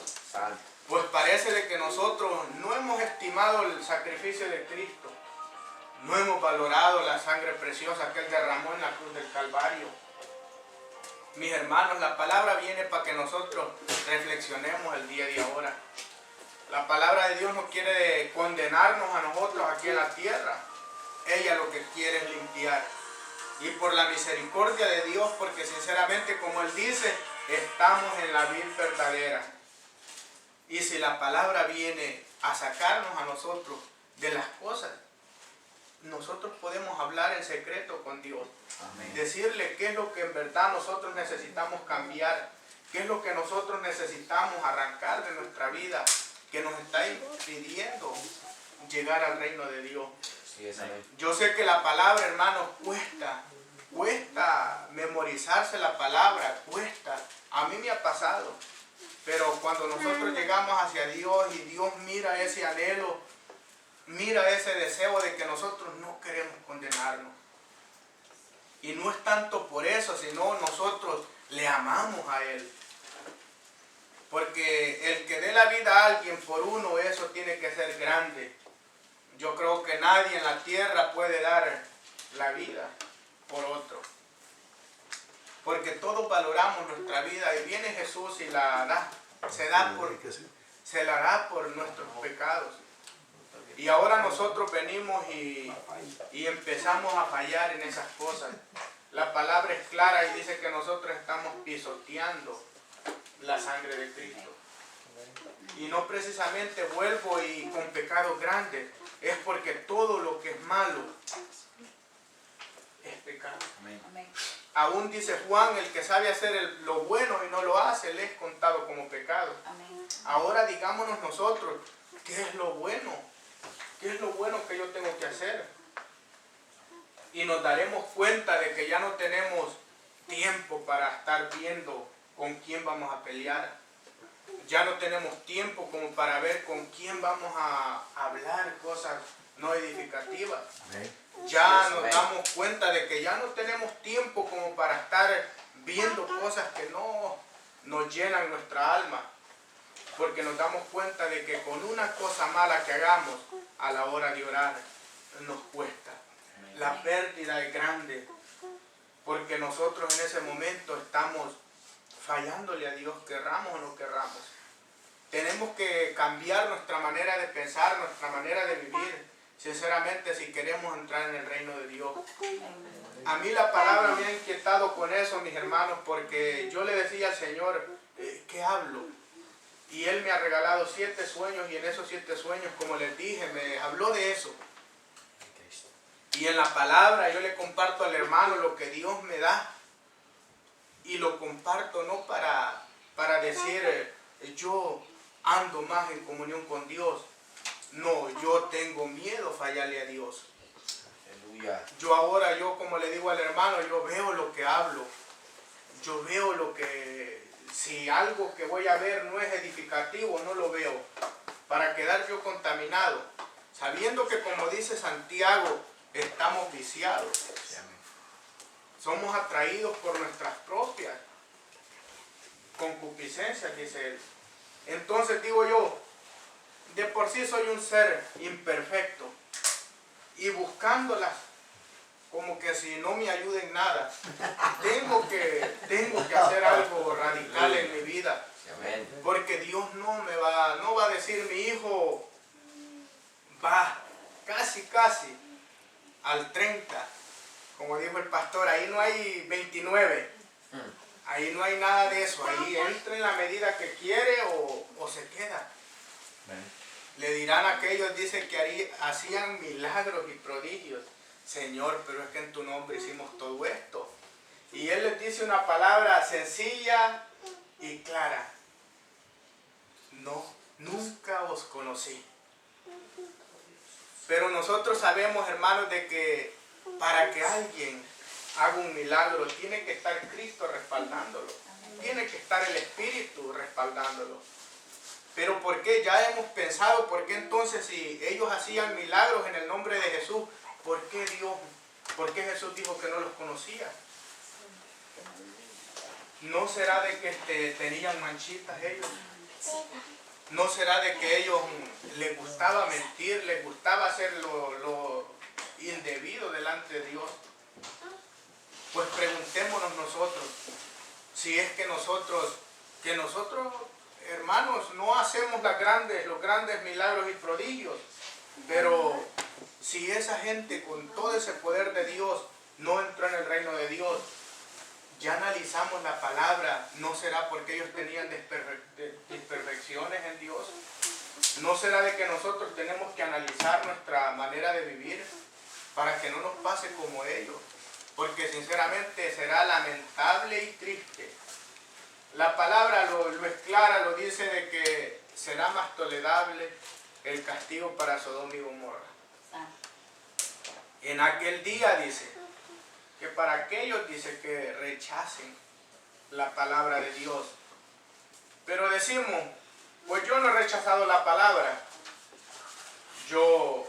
Pues parece de que nosotros no hemos estimado el sacrificio de Cristo. No hemos valorado la sangre preciosa que Él derramó en la cruz del Calvario. Mis hermanos, la palabra viene para que nosotros reflexionemos el día de ahora. La palabra de Dios no quiere condenarnos a nosotros aquí en la tierra. Ella lo que quiere es limpiar. y por la misericordia de Dios, porque sinceramente, como Él dice, estamos en la vid verdadera. Y si la palabra viene a sacarnos a nosotros de las cosas, nosotros podemos hablar en secreto con Dios. Amén. Decirle qué es lo que en verdad nosotros necesitamos cambiar, qué es lo que nosotros necesitamos arrancar de nuestra vida, que nos está impidiendo llegar al reino de Dios. Sí, es amén. Yo sé que la palabra, hermanos, cuesta memorizarse la palabra, cuesta. A mí me ha pasado. Pero cuando nosotros llegamos hacia Dios y Dios mira ese anhelo, mira ese deseo de que nosotros no queremos condenarnos. Y no es tanto por eso, sino nosotros le amamos a Él. Porque el que dé la vida a alguien por uno, eso tiene que ser grande. Yo creo que nadie en la tierra puede dar la vida por otro. Porque todos valoramos nuestra vida y viene Jesús y la da. Se la da por nuestros pecados. Y ahora nosotros venimos y empezamos a fallar en esas cosas. La palabra es clara y dice que nosotros estamos pisoteando la sangre de Cristo. Y no precisamente vuelvo y con pecados grandes, es porque todo lo que es malo es pecado. Amén. Amén. Aún dice Juan, el que sabe hacer lo bueno y no lo hace, le es contado como pecado. Amén. Ahora digámonos nosotros, ¿qué es lo bueno? ¿Qué es lo bueno que yo tengo que hacer? Y nos daremos cuenta de que ya no tenemos tiempo para estar viendo con quién vamos a pelear. Ya no tenemos tiempo como para ver con quién vamos a hablar cosas no edificativas. Amén. Ya Sí, nos amén. damos cuenta de que ya no tenemos tiempo como para estar viendo cosas que no nos llenan nuestra alma. Porque nos damos cuenta de que con una cosa mala que hagamos a la hora de orar nos cuesta. La pérdida es grande. Porque nosotros en ese momento estamos fallándole a Dios, querramos o no querramos. Tenemos que cambiar nuestra manera de pensar, nuestra manera de vivir. Sinceramente, si queremos entrar en el reino de Dios. A mí la palabra me ha inquietado con eso, mis hermanos, porque yo le decía al Señor, ¿qué hablo? Y Él me ha regalado 7 sueños y en esos 7 sueños, como les dije, me habló de eso. Y en la palabra yo le comparto al hermano lo que Dios me da. Y lo comparto no para decir, yo ando más en comunión con Dios. No, yo tengo miedo fallarle a Dios. Aleluya. Yo como le digo al hermano, yo veo lo que hablo. Yo veo lo que, si algo que voy a ver no es edificativo, no lo veo. Para quedar yo contaminado. Sabiendo que como dice Santiago, estamos viciados. Sí, amén. Somos atraídos por nuestras propias concupiscencias, dice él. Entonces digo yo, de por sí soy un ser imperfecto y buscándolas como que si no me ayuden nada, tengo que hacer algo radical en mi vida, Sí, amén. porque Dios no va a decir mi hijo va casi al 30, como dijo el pastor, ahí no hay 29. Ahí no hay nada de eso, ahí entra en la medida que quiere o se queda. Amén. Le dirán a aquellos, dice que hacían milagros y prodigios. Señor, pero es que en tu nombre hicimos todo esto. Y Él les dice una palabra sencilla y clara. No, nunca os conocí. Pero nosotros sabemos, hermanos, de que para que alguien haga un milagro, tiene que estar Cristo respaldándolo. Tiene que estar el Espíritu respaldándolo. Pero ¿por qué? Ya hemos pensado, ¿por qué entonces si ellos hacían milagros en el nombre de Jesús, ¿por qué Jesús dijo que no los conocía? ¿No será de que tenían manchitas ellos? ¿No será de que ellos les gustaba mentir, les gustaba hacer lo indebido delante de Dios? Pues preguntémonos nosotros, si es que nosotros, hermanos, no hacemos los grandes milagros y prodigios, pero si esa gente con todo ese poder de Dios no entró en el reino de Dios. Ya analizamos la palabra, ¿no será porque ellos tenían imperfecciones en Dios? ¿No será de que nosotros tenemos que analizar nuestra manera de vivir para que no nos pase como ellos? Porque sinceramente será lamentable y triste. La palabra lo es clara, lo dice de que será más tolerable el castigo para Sodoma y Gomorra. En aquel día dice que para aquellos dice que rechacen la palabra de Dios. Pero decimos, pues yo no he rechazado la palabra. Yo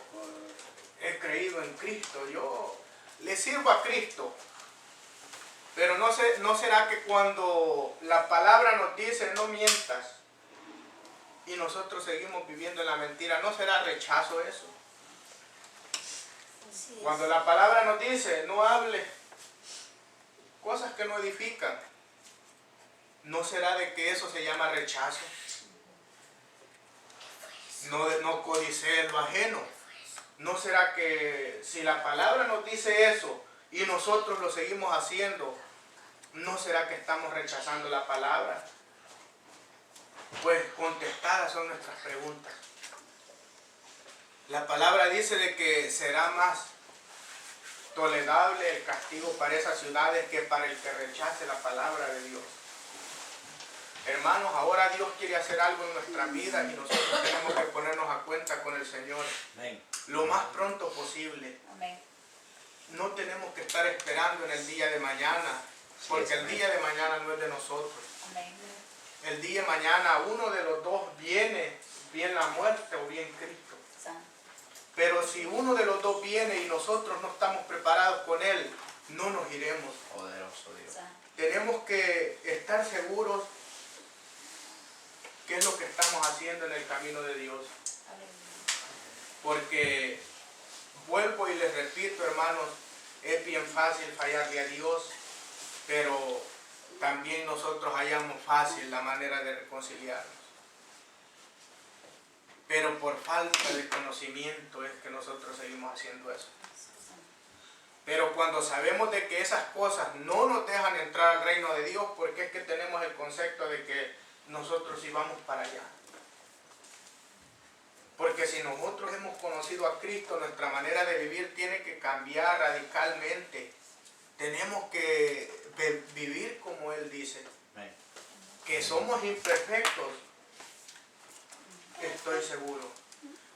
he creído en Cristo, yo le sirvo a Cristo. Pero no será que cuando la palabra nos dice no mientas y nosotros seguimos viviendo en la mentira, ¿no será rechazo eso? Cuando la palabra nos dice no hable cosas que no edifican, ¿no será de que eso se llama rechazo? No codicee lo ajeno. ¿No será que si la palabra nos dice eso y nosotros lo seguimos haciendo, no será que estamos rechazando la palabra? Pues contestadas son nuestras preguntas. La palabra dice de que será más tolerable el castigo para esas ciudades que para el que rechace la palabra de Dios. Hermanos, ahora Dios quiere hacer algo en nuestra vida y nosotros tenemos que ponernos a cuenta con el Señor. Amén. Lo más pronto posible. Amén. No tenemos que estar esperando en el día de mañana, porque el día de mañana no es de nosotros. Amén. El día de mañana uno de los dos viene, bien la muerte o bien Cristo. Pero si uno de los dos viene y nosotros no estamos preparados con Él, no nos iremos. Poderoso Dios. Tenemos que estar seguros qué es lo que estamos haciendo en el camino de Dios. Porque, vuelvo y les repito, hermanos, es bien fácil fallarle a Dios, pero también nosotros hallamos fácil la manera de reconciliarnos. Pero por falta de conocimiento es que nosotros seguimos haciendo eso. Pero cuando sabemos de que esas cosas no nos dejan entrar al reino de Dios, porque es que tenemos el concepto de que nosotros íbamos para allá. Porque si nosotros hemos conocido a Cristo, nuestra manera de vivir tiene que cambiar radicalmente. Tenemos que vivir como Él dice. Que somos imperfectos, estoy seguro.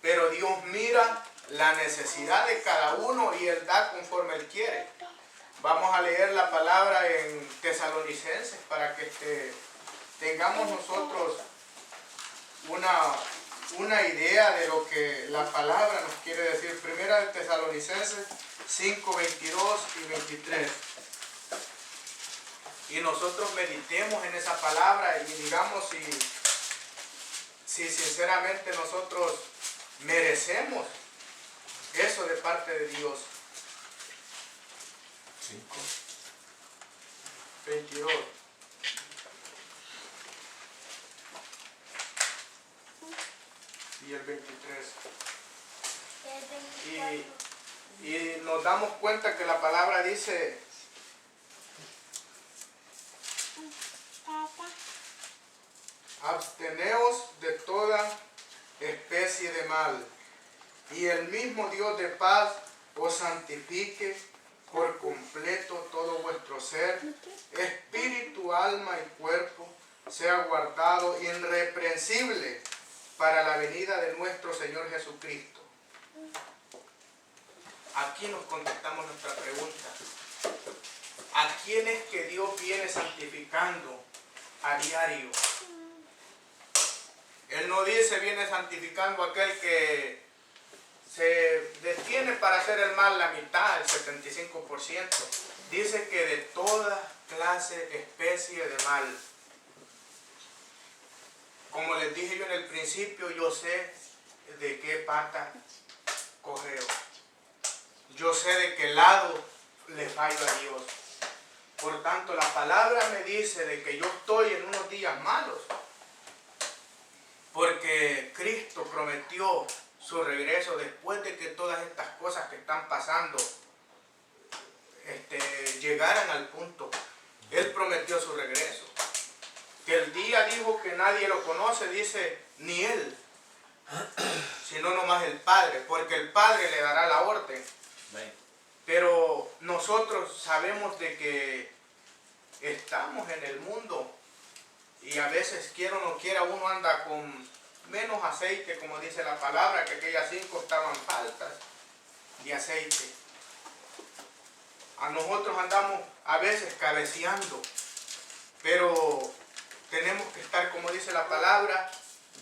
Pero Dios mira la necesidad de cada uno y Él da conforme Él quiere. Vamos a leer la palabra en Tesalonicenses para que tengamos nosotros una idea de lo que la palabra nos quiere decir. Primera de Tesalonicenses 5, 22 y 23. Y nosotros meditemos en esa palabra y digamos si sinceramente nosotros merecemos eso de parte de Dios. 5, 22. Y el 23. Y nos damos cuenta que la palabra dice: absteneos de toda especie de mal, y el mismo Dios de paz os santifique por completo todo vuestro ser, espíritu, alma y cuerpo, sea guardado irreprensible para la venida de nuestro Señor Jesucristo. Aquí nos contestamos nuestra pregunta. ¿A quién es que Dios viene santificando a diario? Él no dice viene santificando a aquel que se detiene para hacer el mal la mitad, el 75%. Dice que de toda clase, especie de mal. Como les dije yo en el principio, yo sé de qué pata cojeo. Yo sé de qué lado le fallo a Dios. Por tanto, la palabra me dice de que yo estoy en unos días malos. Porque Cristo prometió su regreso después de que todas estas cosas que están pasando llegaran al punto. Él prometió su regreso. Que el día dijo que nadie lo conoce, dice, ni él, sino nomás el Padre, porque el Padre le dará la orden. Pero nosotros sabemos de que estamos en el mundo y a veces quiera o no quiera uno anda con menos aceite, como dice la palabra, que aquellas 5 estaban faltas de aceite. A nosotros andamos a veces cabeceando, pero tenemos que estar, como dice la palabra,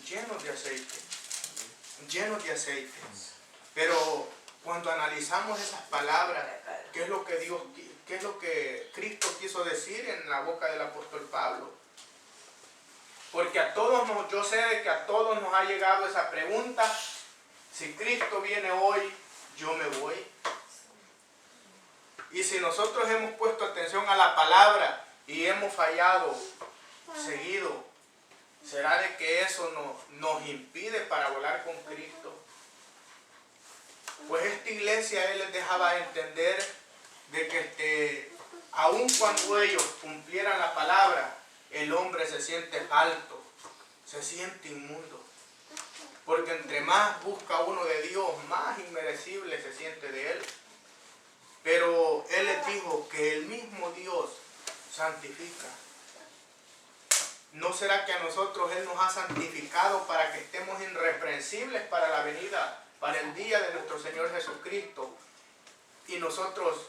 llenos de aceite, llenos de aceite. Pero cuando analizamos esas palabras, ¿qué es lo que Dios, qué es lo que Cristo quiso decir en la boca del apóstol Pablo? Porque a todos yo sé de que a todos nos ha llegado esa pregunta: si Cristo viene hoy, yo me voy. Y si nosotros hemos puesto atención a la palabra y hemos fallado seguido, ¿será de que eso nos impide para volar con Cristo? Pues esta iglesia él les dejaba entender de que aun cuando ellos cumplieran la palabra, el hombre se siente falto, se siente inmundo. Porque entre más busca uno de Dios, más inmerecible se siente de Él. Pero Él les dijo que el mismo Dios santifica. ¿No será que a nosotros Él nos ha santificado para que estemos irreprensibles para la venida, para el día de nuestro Señor Jesucristo? Y nosotros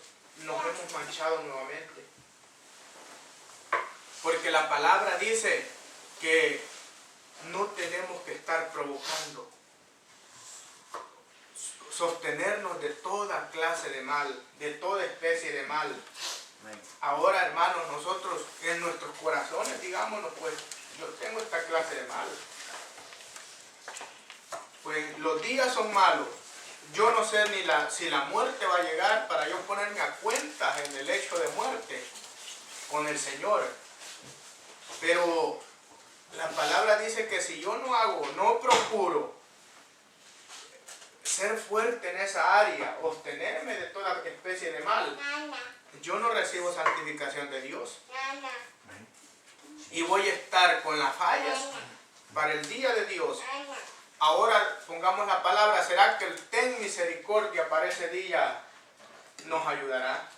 nos hemos manchado nuevamente. Porque la palabra dice que no tenemos que estar provocando, sostenernos de toda clase de mal, de toda especie de mal. Ahora, hermanos, nosotros en nuestros corazones, digámonos, pues yo tengo esta clase de mal. Pues los días son malos. Yo no sé ni si la muerte va a llegar para yo ponerme a cuentas en el hecho de muerte con el Señor. Pero la palabra dice que si yo no procuro ser fuerte en esa área, obtenerme de toda especie de mal, yo no recibo santificación de Dios. Y voy a estar con las fallas para el día de Dios. Ahora pongamos la palabra, ¿será que el ten misericordia para ese día nos ayudará?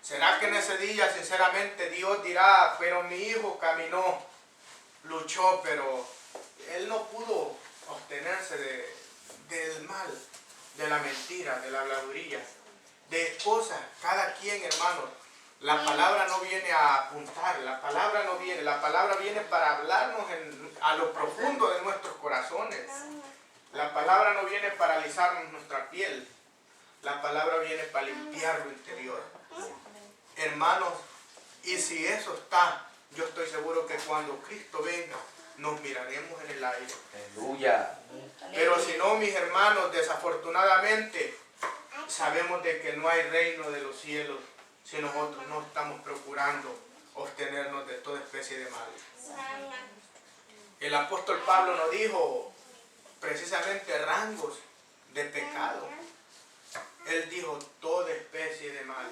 ¿Será que en ese día sinceramente Dios dirá, pero mi hijo caminó, luchó, pero él no pudo obtenerse del mal, de la mentira, de la habladuría, de cosas? Cada quien, hermanos, la palabra no viene a apuntar, la palabra viene para hablarnos a lo profundo de nuestros corazones. La palabra no viene para alisarnos nuestra piel, la palabra viene para limpiar lo interior. Hermanos, y si eso está, yo estoy seguro que cuando Cristo venga, nos miraremos en el aire. Aleluya. Pero si no, mis hermanos, desafortunadamente, sabemos de que no hay reino de los cielos si nosotros no estamos procurando obtenernos de toda especie de mal. El apóstol Pablo nos dijo precisamente rangos de pecado. Él dijo toda especie de mal.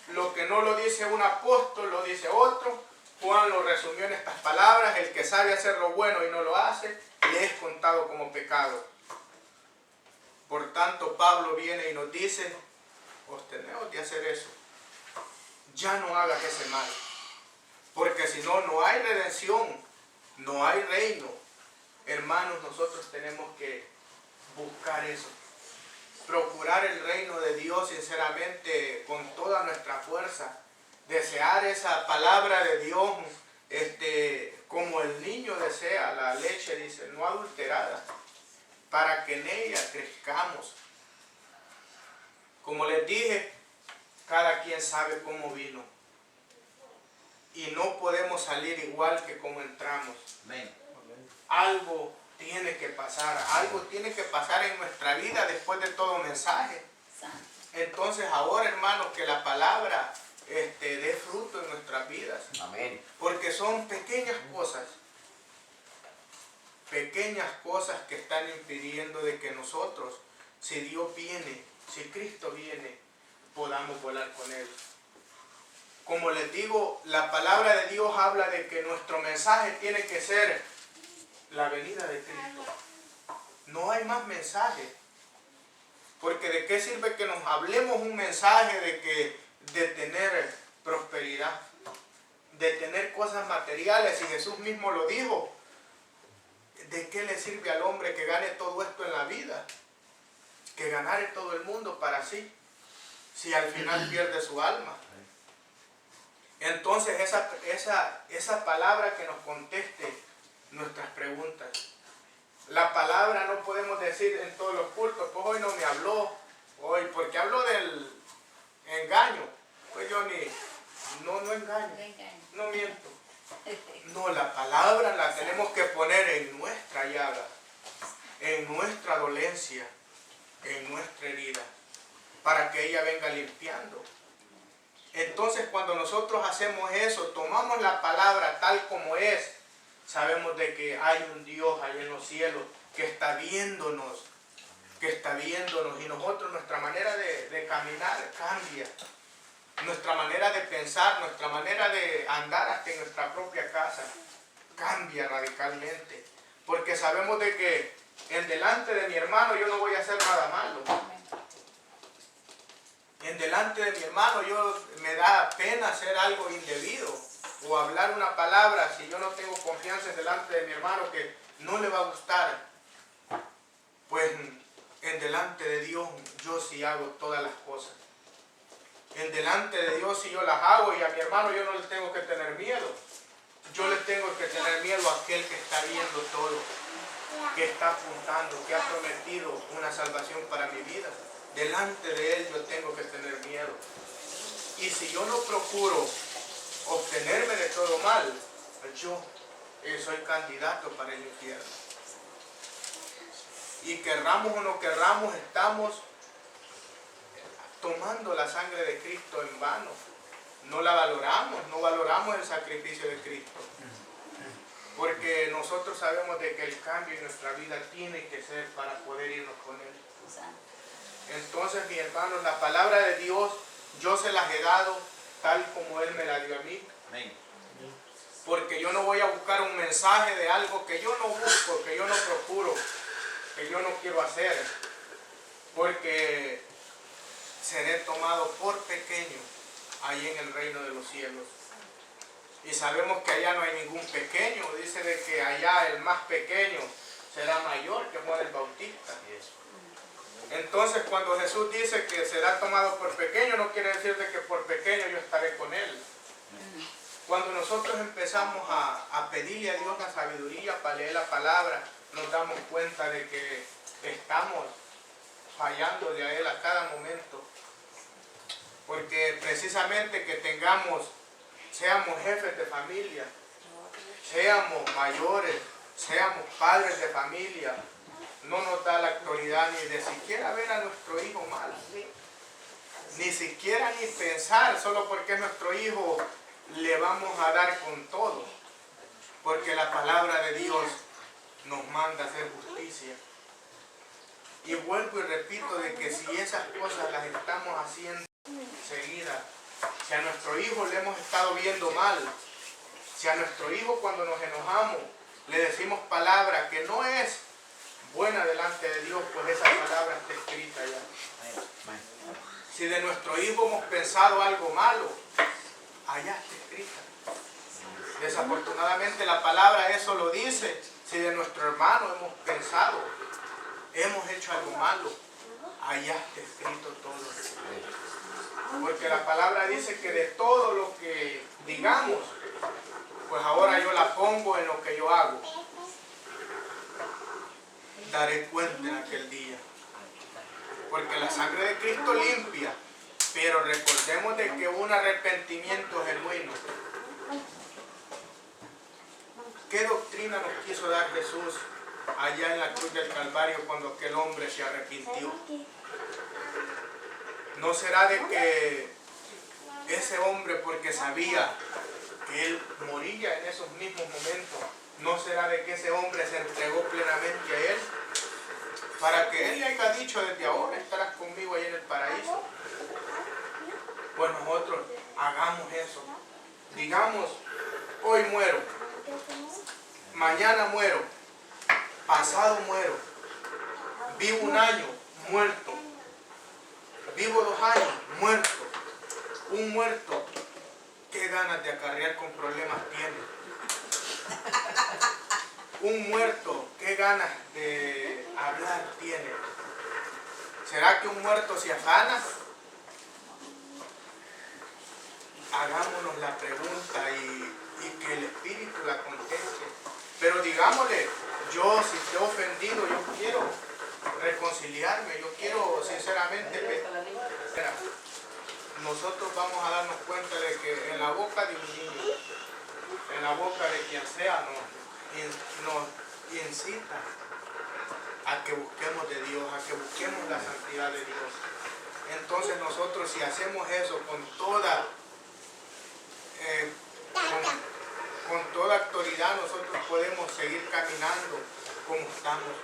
Lo que no lo dice un apóstol, lo dice otro. Juan lo resumió en estas palabras: el que sabe hacer lo bueno y no lo hace, le es contado como pecado. Por tanto, Pablo viene y nos dice: absteneos de hacer eso. Ya no hagas ese mal. Porque si no, no hay redención, no hay reino. Hermanos, nosotros tenemos que buscar eso. Procurar el reino de Dios sinceramente con toda nuestra fuerza. Desear esa palabra de Dios como el niño desea la leche, dice, no adulterada, para que en ella crezcamos. Como les dije, cada quien sabe cómo vino. Y no podemos salir igual que como entramos. Amén. Algo tiene que pasar, algo tiene que pasar en nuestra vida después de todo mensaje. Entonces ahora, hermanos, que la palabra dé fruto en nuestras vidas. Amén. Porque son pequeñas cosas que están impidiendo de que nosotros, si Dios viene, si Cristo viene, podamos volar con Él. Como les digo, la palabra de Dios habla de que nuestro mensaje tiene que ser la venida de Cristo. No hay más mensaje. Porque ¿de qué sirve que nos hablemos un mensaje de tener prosperidad, de tener cosas materiales? Y Jesús mismo lo dijo. ¿De qué le sirve al hombre que gane todo esto en la vida? Que ganare todo el mundo para sí, si al final pierde su alma. Entonces esa palabra que nos conteste nuestras preguntas. La palabra no podemos decir en todos los cultos, pues hoy no me habló, hoy porque habló del engaño, pues yo no engaño, no miento. No, la palabra la tenemos que poner en nuestra llaga, en nuestra dolencia, en nuestra herida, para que ella venga limpiando. Entonces cuando nosotros hacemos eso, tomamos la palabra tal como es, sabemos de que hay un Dios allá en los cielos que está viéndonos, y nosotros, nuestra manera de caminar cambia. Nuestra manera de pensar, nuestra manera de andar hasta en nuestra propia casa cambia radicalmente. Porque sabemos de que en delante de mi hermano yo no voy a hacer nada malo. En delante de mi hermano me da pena hacer algo indebido o hablar una palabra si yo no tengo confianza en delante de mi hermano que no le va a gustar. Pues en delante de Dios yo sí hago todas las cosas. En delante de Dios si yo las hago, y a mi hermano yo no le tengo que tener miedo. Yo le tengo que tener miedo a aquel que está viendo todo, que está apuntando, que ha prometido una salvación para mi vida. Delante de Él yo tengo que tener miedo. Y si yo no procuro obtenerme de todo mal, yo soy candidato para el infierno. Y querramos o no querramos, estamos tomando la sangre de Cristo en vano. No la valoramos, no valoramos el sacrificio de Cristo. Porque nosotros sabemos de que el cambio en nuestra vida tiene que ser para poder irnos con Él. Entonces, mis hermanos, la palabra de Dios yo se las he dado tal como Él me la dio a mí. Porque yo no voy a buscar un mensaje de algo que yo no busco, que yo no procuro, que yo no quiero hacer. Porque seré tomado por pequeño ahí en el reino de los cielos. Y sabemos que allá no hay ningún pequeño. Dice de que allá el más pequeño será mayor que Juan el Bautista. Entonces cuando Jesús dice que será tomado por pequeño, no quiere decir de que por pequeño yo estaré con Él. Cuando nosotros empezamos a pedirle a Dios la sabiduría para leer la palabra, nos damos cuenta de que estamos fallándole a Él a cada momento. Porque precisamente que seamos jefes de familia, seamos mayores, seamos padres de familia, no nos da la autoridad ni de siquiera ver a nuestro hijo mal, ni siquiera ni pensar, solo porque es nuestro hijo le vamos a dar con todo, porque la palabra de Dios nos manda a hacer justicia. Y vuelvo y repito de que si esas cosas las estamos haciendo seguida, si a nuestro hijo le hemos estado viendo mal, si a nuestro hijo cuando nos enojamos le decimos palabra que no es buena delante de Dios, pues esa palabra está escrita ya. Si de nuestro hijo hemos pensado algo malo, allá está escrita. Desafortunadamente la palabra eso lo dice. Si de nuestro hermano hemos pensado, hemos hecho algo malo, allá está escrito todo. Porque la palabra dice que de todo lo que digamos, pues ahora yo la pongo en lo que yo hago. Daré cuenta en aquel día. Porque la sangre de Cristo limpia, pero recordemos de que un arrepentimiento genuino. ¿Qué doctrina nos quiso dar Jesús allá en la cruz del Calvario cuando aquel hombre se arrepintió? ¿No será de que ese hombre, porque sabía que él moría en esos mismos momentos, no será de que ese hombre se entregó plenamente a él? Para que él le haya dicho desde ahora estarás conmigo ahí en el paraíso. Pues nosotros hagamos eso. Digamos, hoy muero, mañana muero, pasado muero, vivo 1 año, muerto, vivo 2 años, muerto. Un muerto, ¿qué ganas de acarrear con problemas tiene? Un muerto, ¿qué ganas de hablar tiene? ¿Será que un muerto se afana? Hagámonos la pregunta y que el Espíritu la conteste. Pero digámosle, yo si te he ofendido, yo quiero reconciliarme, yo quiero sinceramente... Nosotros vamos a darnos cuenta de que en la boca de un niño, en la boca de quien sea, nos incita a que busquemos de Dios, a que busquemos la santidad de Dios. Entonces nosotros, si hacemos eso con toda autoridad, nosotros podemos seguir caminando como estamos.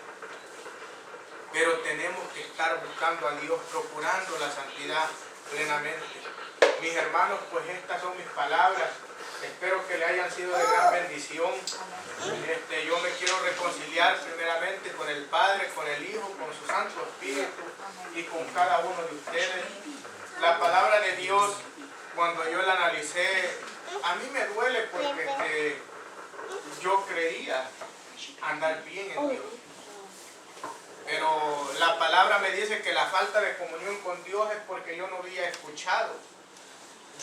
Pero tenemos que estar buscando a Dios, procurando la santidad plenamente. Mis hermanos, pues estas son mis palabras. Espero que le hayan sido de gran bendición. Yo me quiero reconciliar primeramente con el Padre, con el Hijo, con su Santo Espíritu y con cada uno de ustedes. La palabra de Dios, cuando yo la analicé, a mí me duele porque yo creía andar bien en Dios. Pero la palabra me dice que la falta de comunión con Dios es porque yo no había escuchado.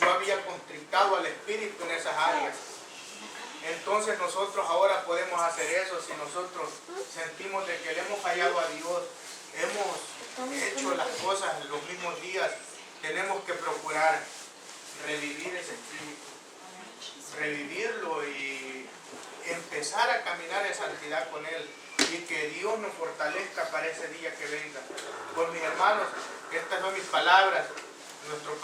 Yo había constrictado al Espíritu en esas áreas. Entonces nosotros ahora podemos hacer eso si nosotros sentimos de que le hemos fallado a Dios, hemos hecho las cosas en los mismos días. Tenemos que procurar revivir ese Espíritu, revivirlo y empezar a caminar en santidad con Él. Y que Dios nos fortalezca para ese día que venga. Pues mis hermanos, estas son mis palabras. Nuestro